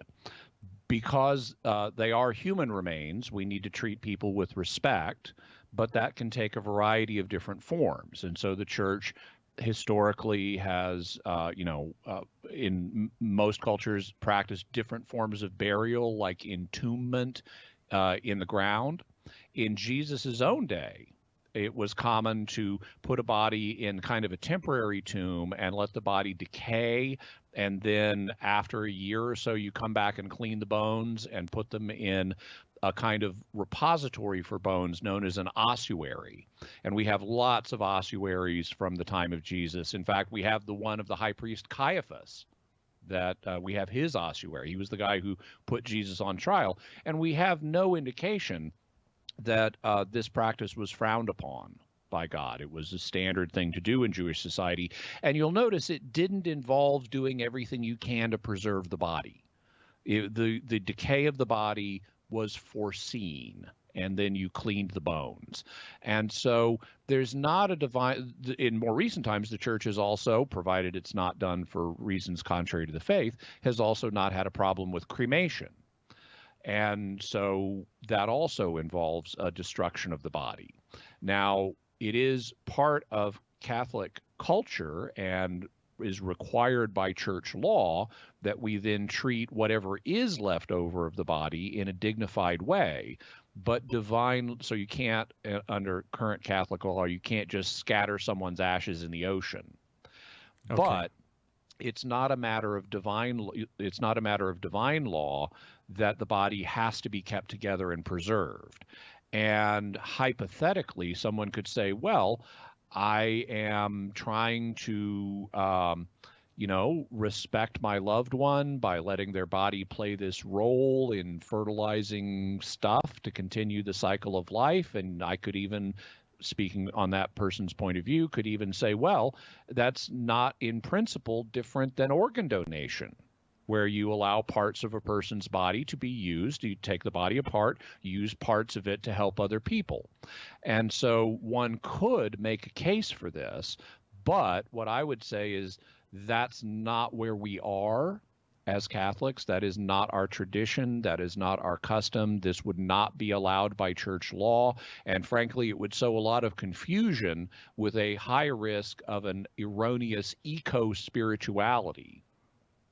Because they are human remains, we need to treat people with respect, but that can take a variety of different forms. And so the church historically has, in most cultures, practiced different forms of burial, like entombment in the ground. In Jesus's own day, it was common to put a body in kind of a temporary tomb and let the body decay. And then after a year or so, you come back and clean the bones and put them in a kind of repository for bones known as an ossuary. And we have lots of ossuaries from the time of Jesus. In fact, we have the one of the high priest Caiaphas, that we have his ossuary. He was the guy who put Jesus on trial. And we have no indication that this practice was frowned upon by God. It was a standard thing to do in Jewish society. And you'll notice it didn't involve doing everything you can to preserve the body. The decay of the body was foreseen, and then you cleaned the bones. And so there's not a divine, in more recent times, the church has also, provided it's not done for reasons contrary to the faith, has also not had a problem with cremation. And so that also involves a destruction of the body. Now, it is part of Catholic culture and is required by church law that we then treat whatever is left over of the body in a dignified way. But so you can't, under current Catholic law, you can't just scatter someone's ashes in the ocean. Okay. But it's not a matter of divine law that the body has to be kept together and preserved. And hypothetically, someone could say, well, I am trying to, respect my loved one by letting their body play this role in fertilizing stuff to continue the cycle of life. And I could even, speaking on that person's point of view, could even say, well, that's not in principle different than organ donation, where you allow parts of a person's body to be used. You take the body apart, use parts of it to help other people. And so one could make a case for this, but what I would say is that's not where we are as Catholics. That is not our tradition. That is not our custom. This would not be allowed by church law. And frankly, it would sow a lot of confusion with a high risk of an erroneous eco-spirituality.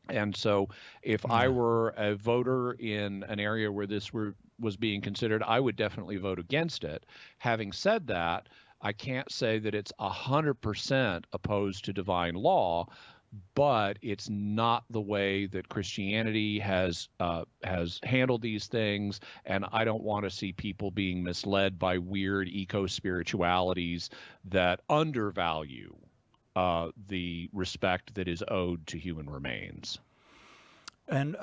And so if I were a voter in an area where this was being considered, I would definitely vote against it. Having said that, I can't say that it's 100% opposed to divine law, but it's not the way that Christianity has handled these things, and I don't want to see people being misled by weird eco-spiritualities that undervalue the respect that is owed to human remains. And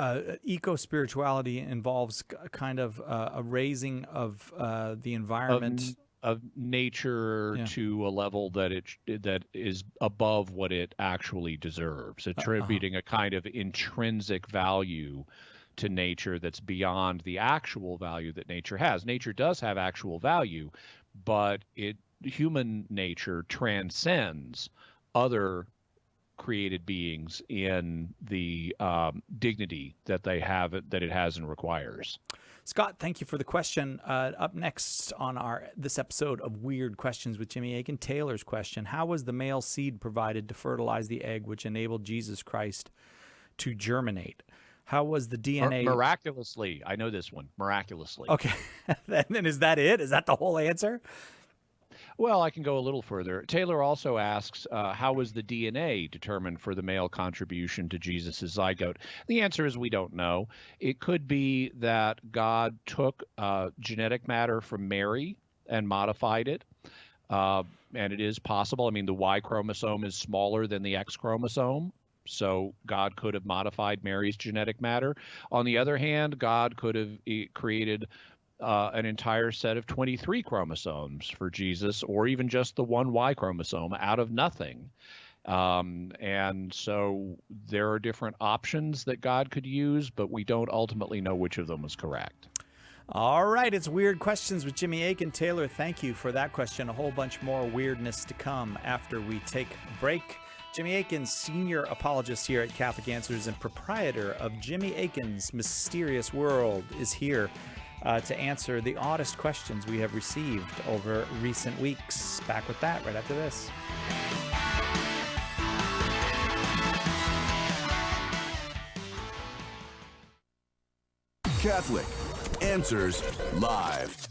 eco-spirituality involves kind of a raising of the environment. Of nature to a level that is above what it actually deserves, attributing a kind of intrinsic value to nature that's beyond the actual value that nature has. Nature does have actual value, but human nature transcends other created beings in the dignity that they have, that it has and requires. Scott, thank you for the question. Up next on this episode of Weird Questions with Jimmy Akin, Taylor's question: how was the male seed provided to fertilize the egg, which enabled Jesus Christ to germinate? How was the DNA miraculously? I know this one. Miraculously. Okay, then is that it? Is that the whole answer? Well, I can go a little further. Taylor also asks, how was the DNA determined for the male contribution to Jesus' zygote? The answer is we don't know. It could be that God took genetic matter from Mary and modified it. And it is possible. I mean, the Y chromosome is smaller than the X chromosome. So God could have modified Mary's genetic matter. On the other hand, God could have created an entire set of 23 chromosomes for Jesus, or even just the one Y chromosome out of nothing. And so there are different options that God could use, but we don't ultimately know which of them is correct. All right, it's Weird Questions with Jimmy Akin. Taylor, thank you for that question. A whole bunch more weirdness to come after we take a break. Jimmy Akin, senior apologist here at Catholic Answers and proprietor of Jimmy Akin's Mysterious World, is here to answer the oddest questions we have received over recent weeks. Back with that right after this. Catholic Answers Live.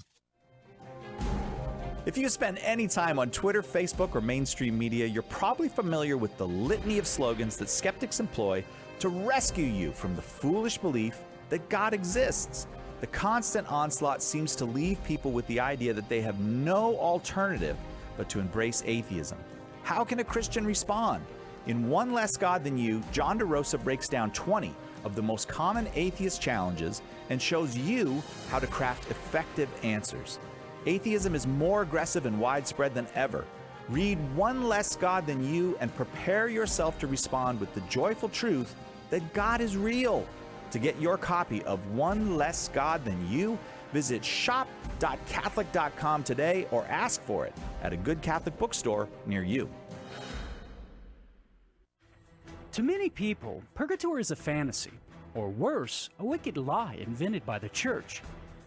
If you spend any time on Twitter, Facebook, or mainstream media, you're probably familiar with the litany of slogans that skeptics employ to rescue you from the foolish belief that God exists. The constant onslaught seems to leave people with the idea that they have no alternative but to embrace atheism. How can a Christian respond? In One Less God Than You, John DeRosa breaks down 20 of the most common atheist challenges and shows you how to craft effective answers. Atheism is more aggressive and widespread than ever. Read One Less God Than You and prepare yourself to respond with the joyful truth that God is real. To get your copy of One Less God Than You, visit shop.catholic.com today or ask for it at a good Catholic bookstore near you. To many people, purgatory is a fantasy, or worse, a wicked lie invented by the church.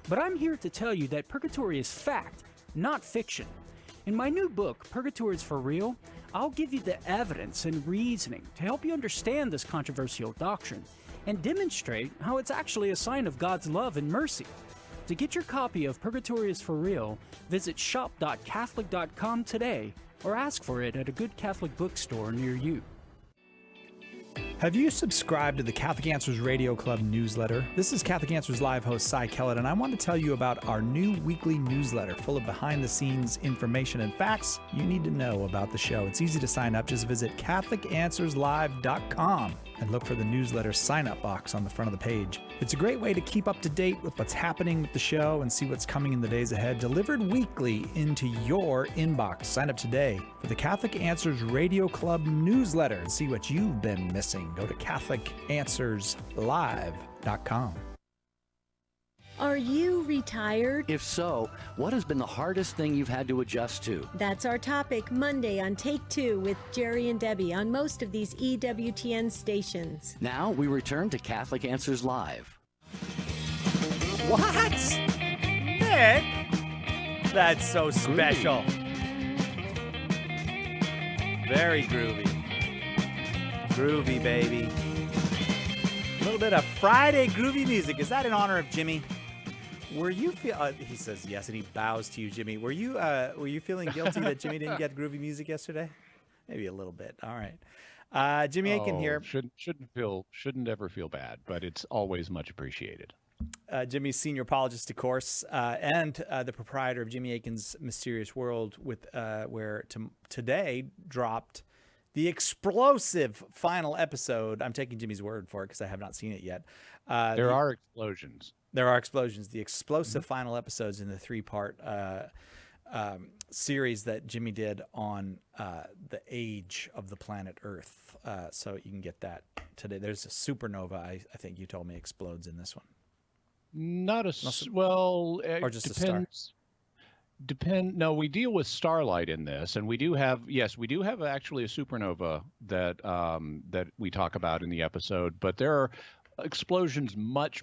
But I'm here to tell you that purgatory is fact, not fiction. In my new book, Purgatory is for Real, I'll give you the evidence and reasoning to help you understand this controversial doctrine and demonstrate how it's actually a sign of God's love and mercy. To get your copy of Purgatory is for Real, visit shop.catholic.com today or ask for it at a good Catholic bookstore near you. Have you subscribed to the Catholic Answers Radio Club newsletter? This is Catholic Answers Live host Cy Kellett, and I want to tell you about our new weekly newsletter full of behind-the-scenes information and facts you need to know about the show. It's easy to sign up. Just visit CatholicAnswersLive.com and look for the newsletter sign-up box on the front of the page. It's a great way to keep up to date with what's happening with the show and see what's coming in the days ahead, delivered weekly into your inbox. Sign up today for the Catholic Answers Radio Club newsletter and see what you've been missing. Go to CatholicAnswersLive.com. Are you retired? If so, what has been the hardest thing you've had to adjust to? That's our topic Monday on Take Two with Jerry and Debbie on most of these EWTN stations. Now we return to Catholic Answers Live. What? Nick? That's so special. Very groovy. Groovy, baby. A little bit of Friday groovy music. Is that in honor of Jimmy? Were you he says yes, and he bows to you, Jimmy. Were you feeling guilty that Jimmy didn't get groovy music yesterday? Maybe a little bit. All right. Jimmy Akin here. Shouldn't ever feel bad, but it's always much appreciated. Jimmy's senior apologist, of course, and the proprietor of Jimmy Akin's Mysterious World, with where today dropped the explosive final episode. I'm taking Jimmy's word for it because I have not seen it yet. There are explosions. There are explosions. The explosive final episodes in the 3-part series that Jimmy did on the age of the planet Earth. So you can get that today. There's a supernova, I think you told me, explodes in this one. Not a well, or just depends. No, we deal with starlight in this, and we do have actually a supernova that that we talk about in the episode, but there are explosions much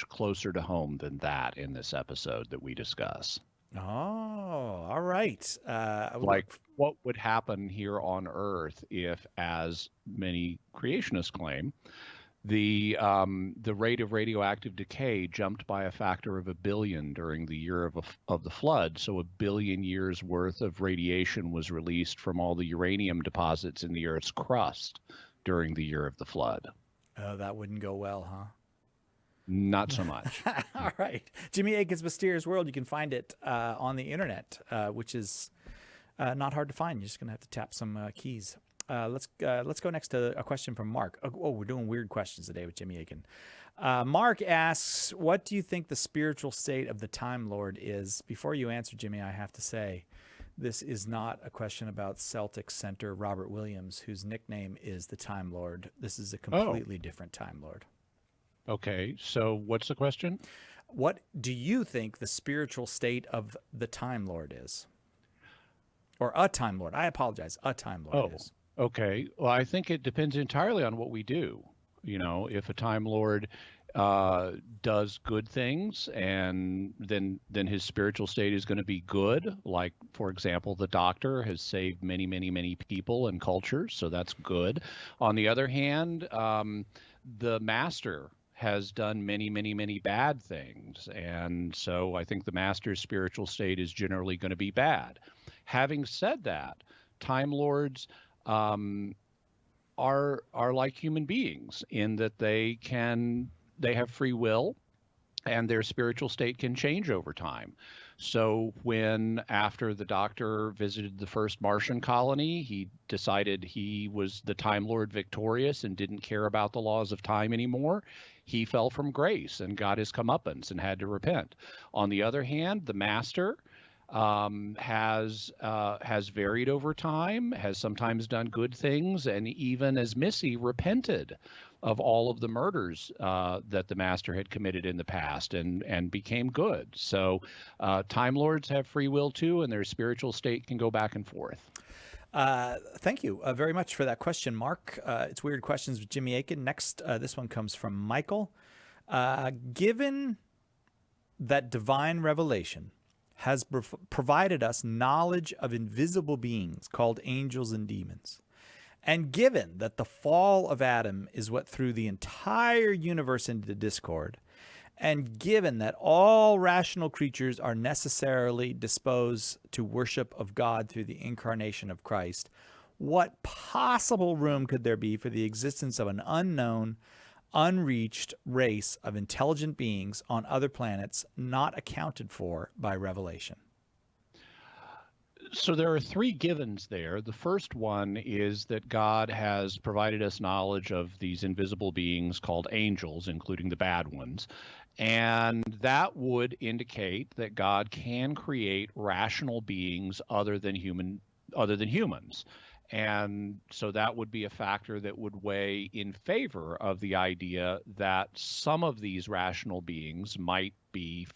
closer to home than that in this episode that we discuss. Oh, all right. Like what would happen here on Earth if, as many creationists claim, The rate of radioactive decay jumped by a factor of 1 billion during the year of the flood. So 1 billion years worth of radiation was released from all the uranium deposits in the Earth's crust during the year of the flood. Oh, that wouldn't go well, huh? Not so much. All right. Jimmy Akin's Mysterious World. You can find it on the internet, which is not hard to find. You're just going to have to tap some keys. Let's go next to a question from Mark. Oh, we're doing weird questions today with Jimmy Akin. Mark asks, what do you think the spiritual state of the Time Lord is? Before you answer, Jimmy, I have to say, this is not a question about Celtics center Robert Williams, whose nickname is the Time Lord. This is a completely different Time Lord. Okay, so what's the question? What do you think the spiritual state of the Time Lord is? Or a Time Lord. I apologize. A Time Lord is. Okay. Well, I think it depends entirely on what we do. You know, if a Time Lord does good things, and then his spiritual state is going to be good. Like, for example, the Doctor has saved many, many, many people and cultures, so that's good. On the other hand, the Master has done many, many, many bad things, and so I think the Master's spiritual state is generally going to be bad. Having said that, Time Lords are like human beings in that they have free will, and their spiritual state can change over time. So when, after the Doctor visited the first Martian colony, he decided he was the Time Lord victorious and didn't care about the laws of time anymore, he fell from grace and got his comeuppance and had to repent. On the other hand, the Master has varied over time, has sometimes done good things, and even as Missy repented of all of the murders that the Master had committed in the past and became good. So Time Lords have free will too, and their spiritual state can go back and forth. Thank you very much for that question, Mark. It's Weird Questions with Jimmy Akin. Next, this one comes from Michael. Given that divine revelation has provided us knowledge of invisible beings called angels and demons, and given that the fall of Adam is what threw the entire universe into discord, and given that all rational creatures are necessarily disposed to worship of God through the incarnation of Christ, what possible room could there be for the existence of an unknown, unreached race of intelligent beings on other planets not accounted for by revelation? So there are three givens there. The first one is that God has provided us knowledge of these invisible beings called angels, including the bad ones. And that would indicate that God can create rational beings other than humans. And so that would be a factor that would weigh in favor of the idea that some of these rational beings might be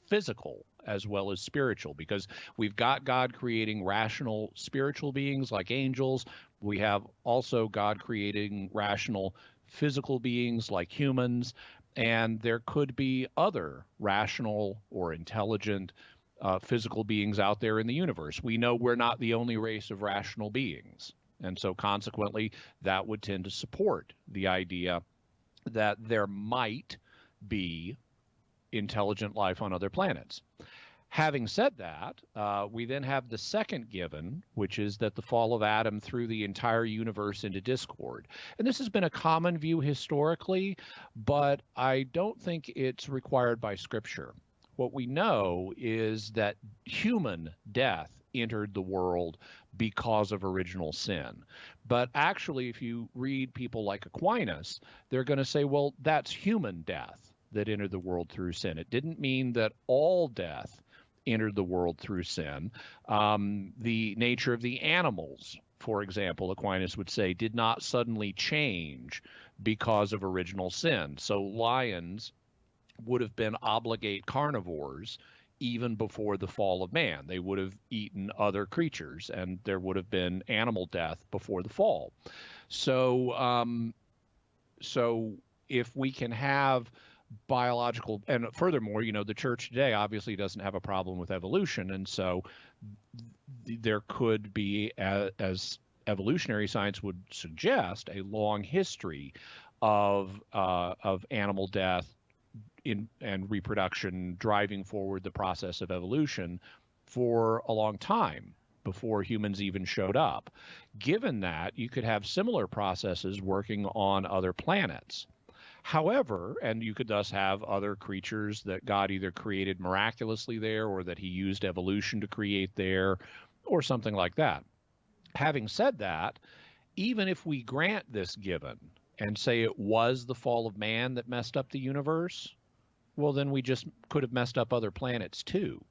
physical as well as spiritual, because we've got God creating rational spiritual beings like angels. We have also God creating rational physical beings like humans, and there could be other rational or intelligent physical beings out there in the universe. We know we're not the only race of rational beings, and so consequently that would tend to support the idea that there might be intelligent life on other planets. Having said that, we then have the second given, which is that the fall of Adam threw the entire universe into discord. And this has been a common view historically, but I don't think it's required by Scripture. What we know is that human death entered the world because of original sin. But actually, if you read people like Aquinas, they're going to say, well, that's human death that entered the world through sin. It didn't mean that all death entered the world through sin. The nature of the animals, for example, Aquinas would say, did not suddenly change because of original sin. So lions would have been obligate carnivores even before the fall of man. They would have eaten other creatures, and there would have been animal death before the fall. So, so if we can have biological, and furthermore, you know, the church today obviously doesn't have a problem with evolution, and so there could be, as evolutionary science would suggest, a long history of animal death and reproduction driving forward the process of evolution for a long time before humans even showed up. Given that, you could have similar processes working on other planets. However, and you could thus have other creatures that God either created miraculously there or that he used evolution to create there or something like that. Having said that, even if we grant this given and say it was the fall of man that messed up the universe, well, then we just could have messed up other planets too.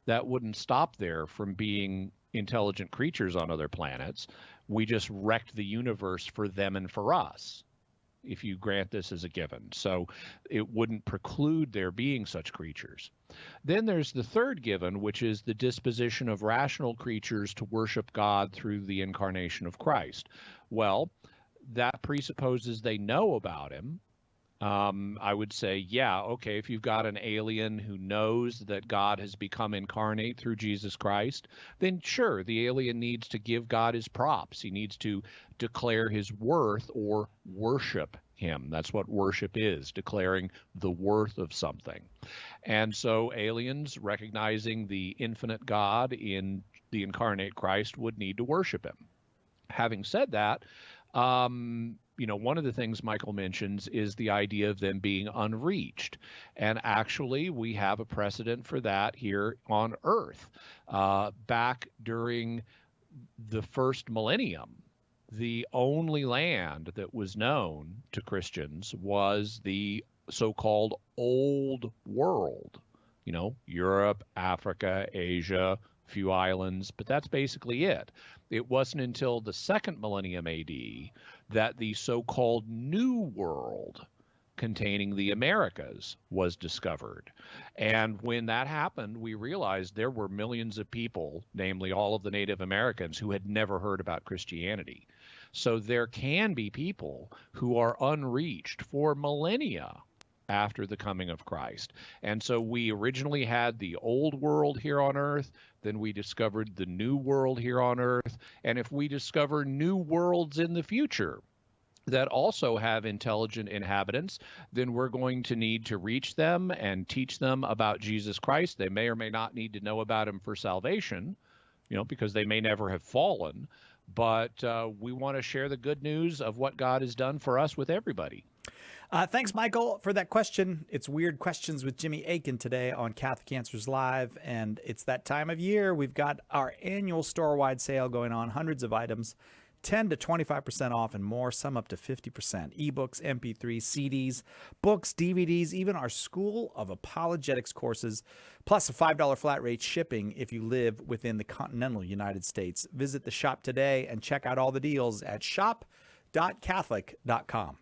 That wouldn't stop there from being intelligent creatures on other planets. We just wrecked the universe for them and for us, if you grant this as a given. So it wouldn't preclude there being such creatures. Then there's the third given, which is the disposition of rational creatures to worship God through the incarnation of Christ. Well, that presupposes they know about him. I would say, yeah, okay, if you've got an alien who knows that God has become incarnate through Jesus Christ, then sure, the alien needs to give God his props. He needs to declare his worth or worship him. That's what worship is, declaring the worth of something. And so aliens, recognizing the infinite God in the incarnate Christ, would need to worship him. Having said that, one of the things Michael mentions is the idea of them being unreached. And actually, we have a precedent for that here on Earth. Back during the first millennium, the only land that was known to Christians was the so-called Old World. Europe, Africa, Asia, few islands, but that's basically it. It wasn't until the second millennium AD that the so-called New World containing the Americas was discovered. And when that happened, we realized there were millions of people, namely all of the Native Americans, who had never heard about Christianity. So there can be people who are unreached for millennia after the coming of Christ. And so we originally had the Old World here on Earth, then we discovered the New World here on Earth, and if we discover new worlds in the future that also have intelligent inhabitants, then we're going to need to reach them and teach them about Jesus Christ. They may or may not need to know about him for salvation, because they may never have fallen, but we want to share the good news of what God has done for us with everybody. Thanks, Michael, for that question. It's Weird Questions with Jimmy Akin today on Catholic Answers Live, and it's that time of year. We've got our annual store-wide sale going on, hundreds of items, 10 to 25% off and more, some up to 50%. Ebooks, MP3s, CDs, books, DVDs, even our School of Apologetics courses, plus a $5 flat rate shipping if you live within the continental United States. Visit the shop today and check out all the deals at shop.catholic.com.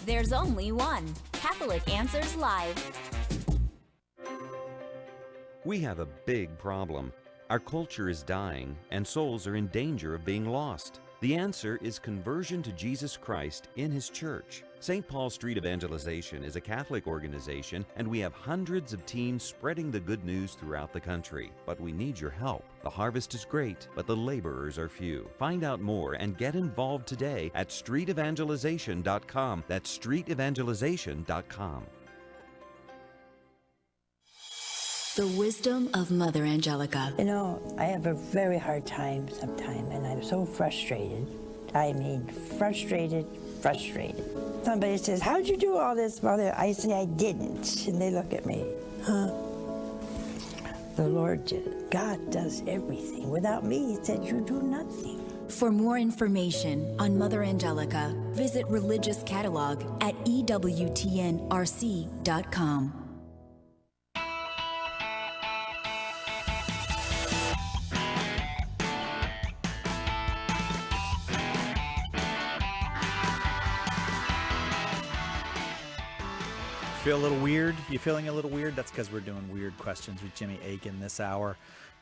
There's only one Catholic Answers Live. We have a big problem. Our culture is dying, and souls are in danger of being lost. The answer is conversion to Jesus Christ in His church. St. Paul Street Evangelization is a Catholic organization, and we have hundreds of teams spreading the good news throughout the country. But we need your help. The harvest is great, but the laborers are few. Find out more and get involved today at streetevangelization.com. That's streetevangelization.com. The wisdom of Mother Angelica. I have a very hard time sometimes, and I'm so frustrated. I mean, frustrated. Somebody says, how'd you do all this, Mother? I say, I didn't. And they look at me, huh? The Lord did it. God does everything. Without me, He said, you do nothing. For more information on Mother Angelica, visit Religious Catalog at EWTNRC.com. Feel a little weird? You feeling a little weird? That's because we're doing Weird Questions with Jimmy Akin this hour,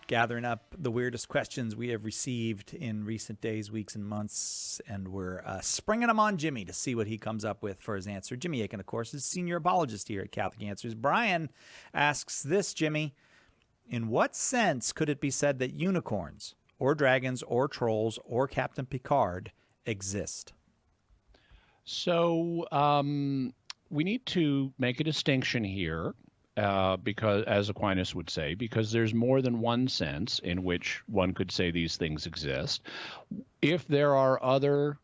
gathering up the weirdest questions we have received in recent days, weeks, and months, and we're springing them on Jimmy to see what he comes up with for his answer. Jimmy Akin, of course, is senior apologist here at Catholic Answers. Brian asks this, Jimmy, in what sense could it be said that unicorns or dragons or trolls or Captain Picard exist? So we need to make a distinction here, because, as Aquinas would say, because there's more than one sense in which one could say these things exist. If there are other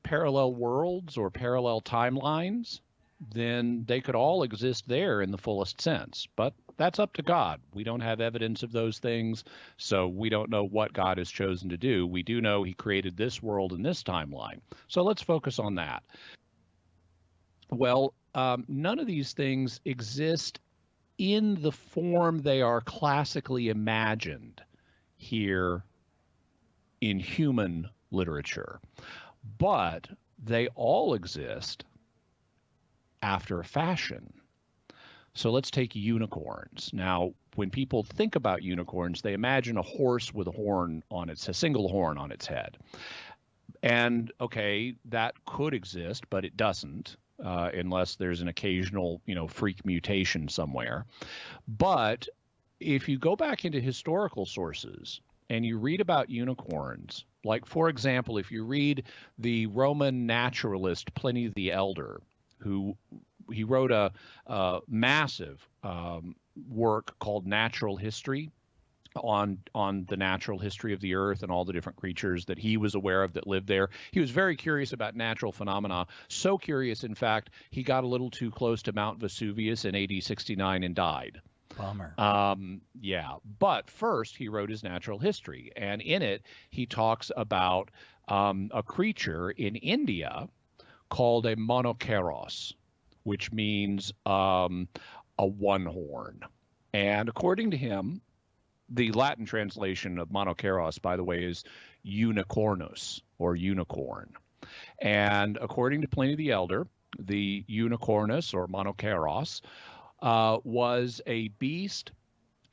parallel worlds or parallel timelines, then they could all exist there in the fullest sense. But that's up to God. We don't have evidence of those things, so we don't know what God has chosen to do. We do know he created this world in this timeline. So let's focus on that. Well, none of these things exist in the form they are classically imagined here in human literature, but they all exist after a fashion. So let's take unicorns. Now, when people think about unicorns, they imagine a horse with a single horn on its head. And okay, that could exist, but it doesn't, unless there's an occasional, freak mutation somewhere. But if you go back into historical sources and you read about unicorns, like, for example, if you read the Roman naturalist Pliny the Elder, he wrote a massive work called Natural History on the natural history of the earth and all the different creatures that he was aware of that lived there. He was very curious about natural phenomena, so curious, in fact, he got a little too close to Mount Vesuvius in AD 69 and died. Bummer. Yeah, but first he wrote his natural history, and in it he talks about a creature in India called a monoceros, which means a one horn. And according to him, the Latin translation of monoceros, by the way, is unicornus, or unicorn. And according to Pliny the Elder, the unicornus, or monoceros, was a beast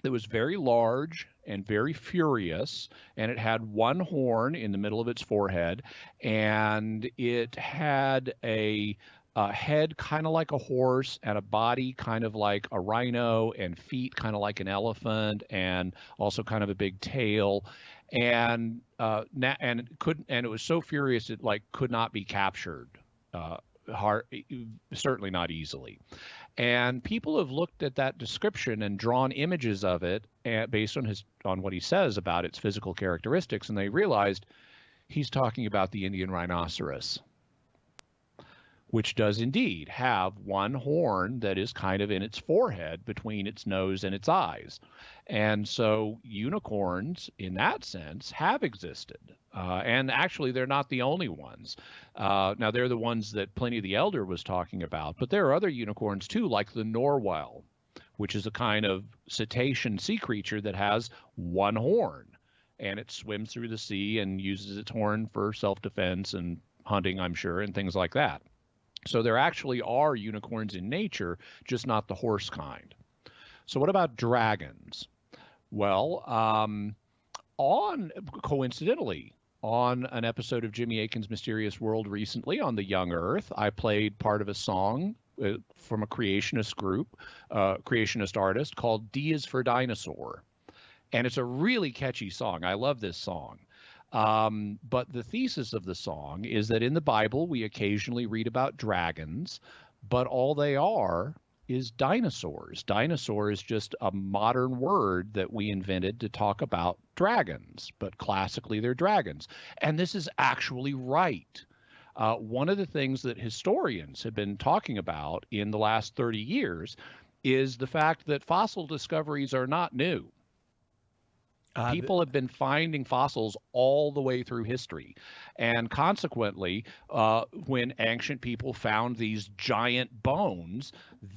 that was very large and very furious, and it had one horn in the middle of its forehead, and it had a head kind of like a horse, and a body kind of like a rhino, and feet kind of like an elephant, and also kind of a big tail, and it was so furious it could not be captured, certainly not easily. And people have looked at that description and drawn images of it based on what he says about its physical characteristics, and they realized he's talking about the Indian rhinoceros, which does indeed have one horn that is kind of in its forehead between its nose and its eyes. And so unicorns, in that sense, have existed. And actually, they're not the only ones. Now, they're the ones that Pliny the Elder was talking about, but there are other unicorns too, like the narwhal, which is a kind of cetacean sea creature that has one horn, and it swims through the sea and uses its horn for self-defense and hunting, I'm sure, and things like that. So there actually are unicorns in nature, just not the horse kind. So what about dragons? Well, coincidentally, on an episode of Jimmy Akin's Mysterious World recently on the Young Earth, I played part of a song from a creationist group, creationist artist, called D is for Dinosaur. And it's a really catchy song. I love this song. But the thesis of the song is that in the Bible, we occasionally read about dragons, but all they are is dinosaurs. Dinosaur is just a modern word that we invented to talk about dragons, but classically they're dragons. And this is actually right. One of the things that historians have been talking about in the last 30 years is the fact that fossil discoveries are not new. People have been finding fossils all the way through history. And consequently, when ancient people found these giant bones,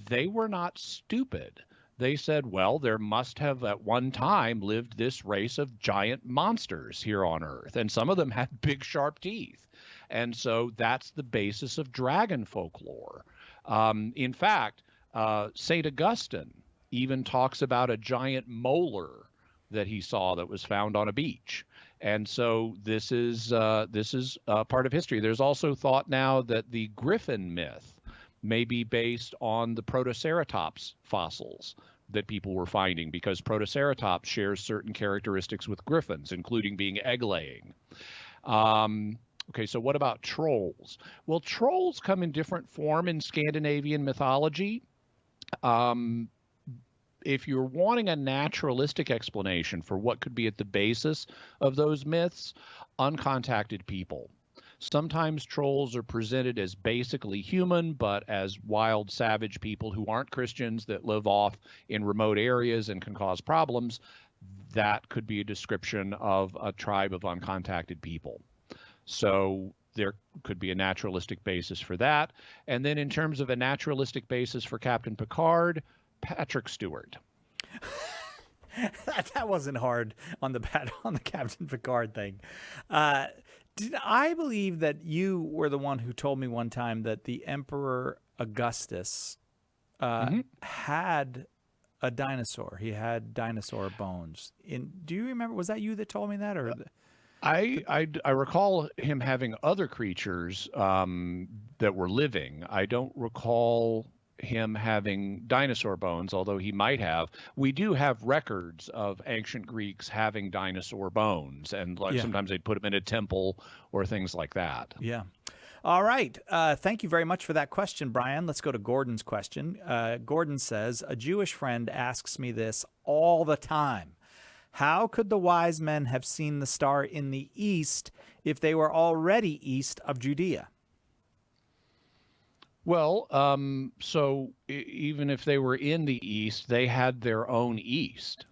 they were not stupid. They said, well, there must have at one time lived this race of giant monsters here on Earth. And some of them had big, sharp teeth. And so that's the basis of dragon folklore. In fact, St. Augustine even talks about a giant molar that he saw that was found on a beach. And so this is part of history. There's also thought now that the griffin myth may be based on the Protoceratops fossils that people were finding, because Protoceratops shares certain characteristics with griffins, including being egg-laying. Okay, so what about trolls? Well, trolls come in different form in Scandinavian mythology. If you're wanting a naturalistic explanation for what could be at the basis of those myths, uncontacted people. Sometimes trolls are presented as basically human, but as wild, savage people who aren't Christians that live off in remote areas and can cause problems. That could be a description of a tribe of uncontacted people. So there could be a naturalistic basis for that. And then in terms of a naturalistic basis for Captain Picard, Patrick Stewart. That wasn't hard on the Captain Picard thing. Did I believe that you were the one who told me one time that the Emperor Augustus had a dinosaur? He had dinosaur bones. Do you remember? Was that you that told me that, or? I recall him having other creatures that were living. I don't recall him having dinosaur bones, although he might have. We do have records of ancient Greeks having dinosaur bones, and sometimes they'd put them in a temple or things like that. Yeah. All right. Thank you very much for that question, Brian. Let's go to Gordon's question. Gordon says, a Jewish friend asks me this all the time. How could the wise men have seen the star in the east if they were already east of Judea? Well, so even if they were in the east, they had their own east.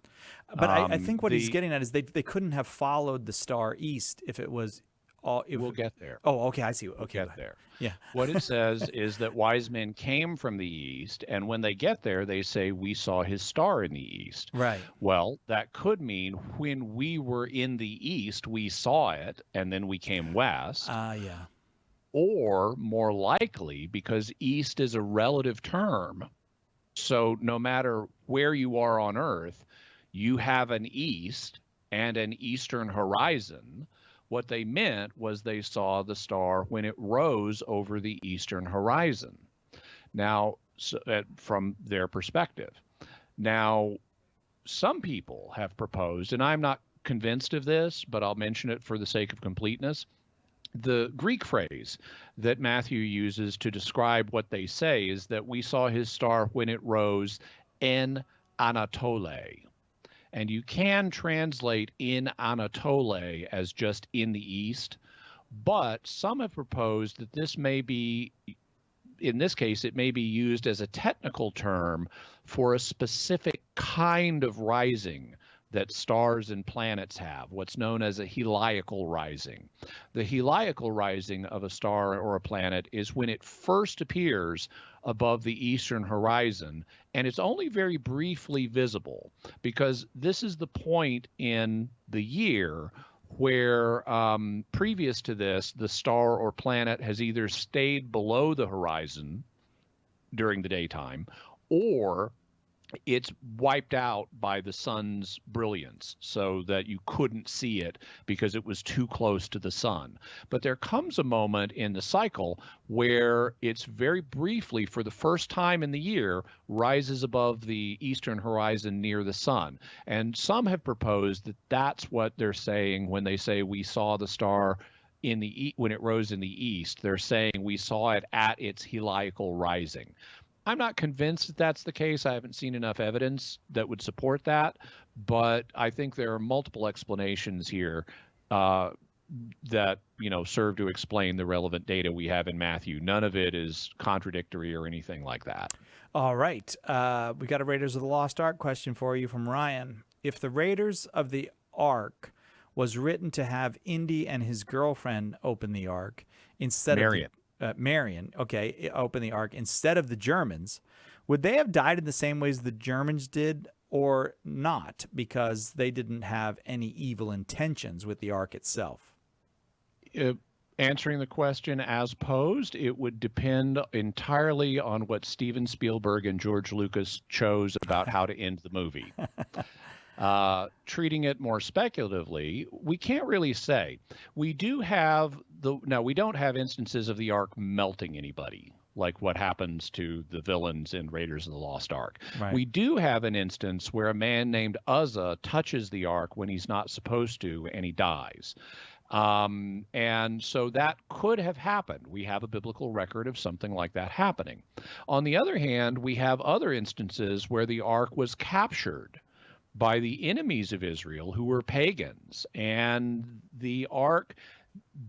But I think what he's getting at is they couldn't have followed the star east if it was all. We'll get there. Oh, okay, I see. Okay, we'll get there. Yeah. What it says is that wise men came from the east, and when they get there, they say, we saw his star in the east. Right. Well, that could mean when we were in the east, we saw it, and then we came west. Yeah. Or more likely, because east is a relative term, so no matter where you are on Earth, you have an east and an eastern horizon. What they meant was they saw the star when it rose over the eastern horizon. Now, from their perspective. Now, some people have proposed, and I'm not convinced of this, but I'll mention it for the sake of completeness. The Greek phrase that Matthew uses to describe what they say is that we saw his star when it rose en Anatole. And you can translate in Anatole as just in the east, but some have proposed that this may be, in this case, it may be used as a technical term for a specific kind of rising that stars and planets have, what's known as a heliacal rising. The heliacal rising of a star or a planet is when it first appears above the eastern horizon, and it's only very briefly visible because this is the point in the year where previous to this, the star or planet has either stayed below the horizon during the daytime or it's wiped out by the sun's brilliance so that you couldn't see it because it was too close to the sun. But there comes a moment in the cycle where it's very briefly, for the first time in the year, rises above the eastern horizon near the sun. And some have proposed that that's what they're saying when they say we saw the star in the when it rose in the east. They're saying we saw it at its heliacal rising. I'm not convinced that that's the case. I haven't seen enough evidence that would support that, but I think there are multiple explanations here that serve to explain the relevant data we have in Matthew. None of it is contradictory or anything like that. All right, we got a Raiders of the Lost Ark question for you from Ryan. If the Raiders of the Ark was written to have Indy and his girlfriend open the Ark instead of Marion, okay, open the Ark instead of the Germans, would they have died in the same ways the Germans did or not, because they didn't have any evil intentions with the Ark itself? Answering the question as posed, it would depend entirely on what Steven Spielberg and George Lucas chose about how to end the movie. Treating it more speculatively, we can't really say. We do have we don't have instances of the Ark melting anybody, like what happens to the villains in Raiders of the Lost Ark. Right. We do have an instance where a man named Uzzah touches the Ark when he's not supposed to, and he dies. And so that could have happened. We have a biblical record of something like that happening. On the other hand, we have other instances where the ark was captured by the enemies of Israel who were pagans, and the ark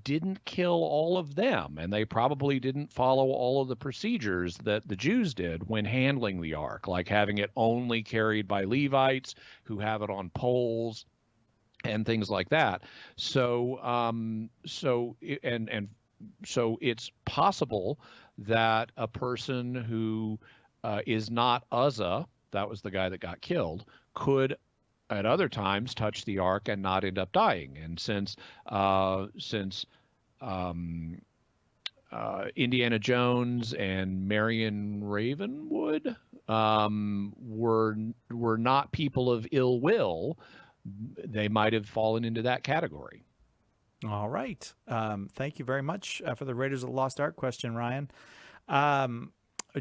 didn't kill all of them, and they probably didn't follow all of the procedures that the Jews did when handling the ark, like having it only carried by Levites who have it on poles and things like that. So so it's possible that a person who is not Uzzah, that was the guy that got killed, could at other times touch the ark and not end up dying. And since Indiana Jones and Marion Ravenwood were not people of ill will, they might have fallen into that category. All right. Thank you very much for the Raiders of the Lost Ark question, Ryan.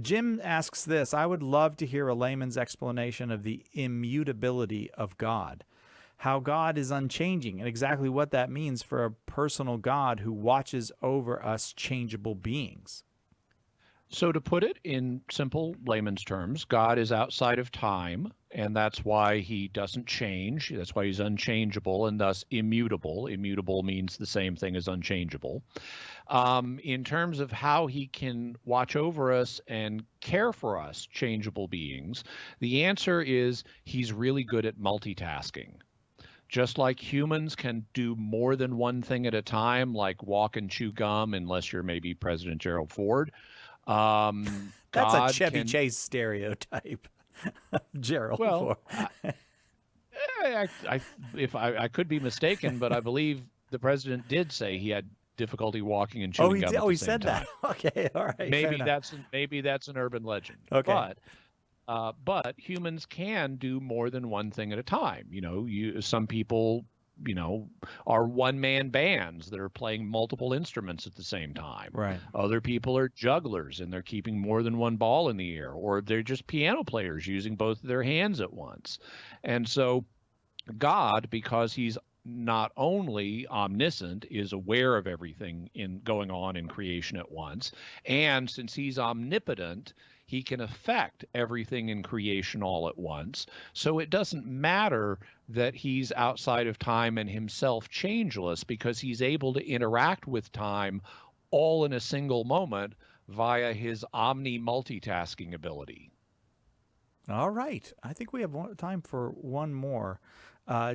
Jim asks this: I would love to hear a layman's explanation of the immutability of God, how God is unchanging, and exactly what that means for a personal God who watches over us changeable beings. So to put it in simple layman's terms, God is outside of time, and that's why he doesn't change. That's why he's unchangeable and thus immutable. Immutable means the same thing as unchangeable. In terms of how he can watch over us and care for us, changeable beings, the answer is he's really good at multitasking. Just like humans can do more than one thing at a time, like walk and chew gum, unless you're maybe President Gerald Ford. That's God a Chevy Chase stereotype. Gerald Well, Ford. I could be mistaken, but I believe the president did say he had difficulty walking and chewing gum. He said that. Okay, all right. Maybe that's an urban legend. Okay. But humans can do more than one thing at a time. Some people, are one-man bands that are playing multiple instruments at the same time. Right. Other people are jugglers and they're keeping more than one ball in the air, or they're just piano players using both of their hands at once. And so God, because he's not only omniscient, is aware of everything going on in creation at once, and since he's omnipotent, he can affect everything in creation all at once. So it doesn't matter that he's outside of time and himself changeless, because he's able to interact with time all in a single moment via his multitasking ability. All right. I think we have time for one more.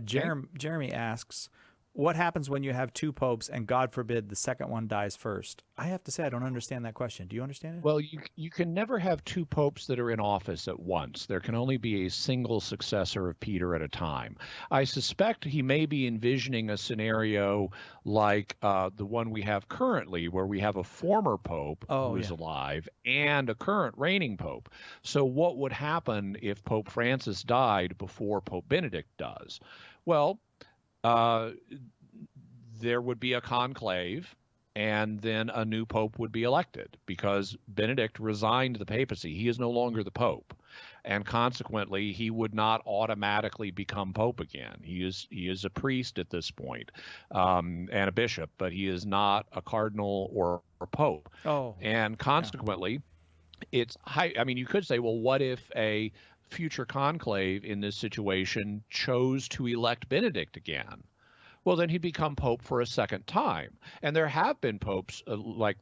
Jeremy asks, what happens when you have two popes and God forbid the second one dies first? I have to say I don't understand that question. Do you understand it? Well, you can never have two popes that are in office at once. There can only be a single successor of Peter at a time. I suspect he may be envisioning a scenario like the one we have currently, where we have a former pope who is alive and a current reigning pope. So what would happen if Pope Francis died before Pope Benedict does? Well, there would be a conclave, and then a new pope would be elected, because Benedict resigned the papacy. He is no longer the pope, and consequently he would not automatically become pope again. He is a priest at this point, and a bishop, but he is not a cardinal or pope. And consequently, it's high. I mean, you could say, well, what if a future conclave in this situation chose to elect Benedict again? Well, then he'd become pope for a second time. And there have been popes like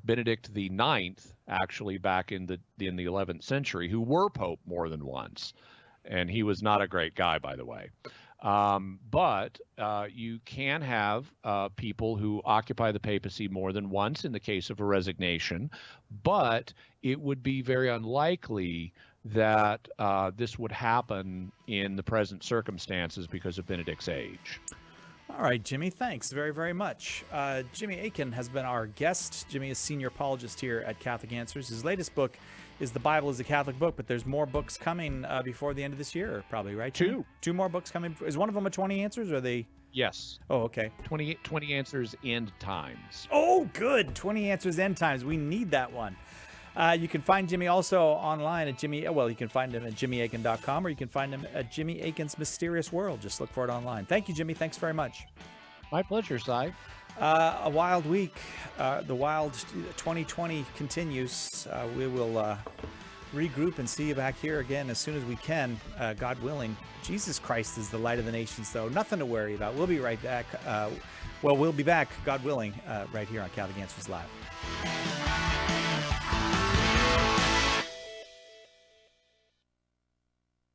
Benedict the Ninth, actually back in the 11th century, who were pope more than once, and he was not a great guy, by the way. But you can have people who occupy the papacy more than once in the case of a resignation, but it would be very unlikely that this would happen in the present circumstances because of Benedict's age. All right, Jimmy, thanks very, very much. Jimmy Akin has been our guest. Jimmy is senior apologist here at Catholic Answers. His latest book is The Bible is a Catholic Book, but there's more books coming before the end of this year, probably, right? Two more books coming. Is one of them a 20 Answers, or are they? Yes. Oh, okay. 20 Answers, End Times. Oh, good. 20 Answers, End Times. We need that one. You can find Jimmy also online at you can find him at jimmyakin.com, or you can find him at Jimmy Akin's Mysterious World. Just look for it online. Thank you, Jimmy. Thanks very much. My pleasure, Cy. A wild week. The wild 2020 continues. We will regroup and see you back here again as soon as we can, God willing. Jesus Christ is the light of the nations, though. Nothing to worry about. We'll be right back. We'll be back, God willing, right here on Catholic Answers Live.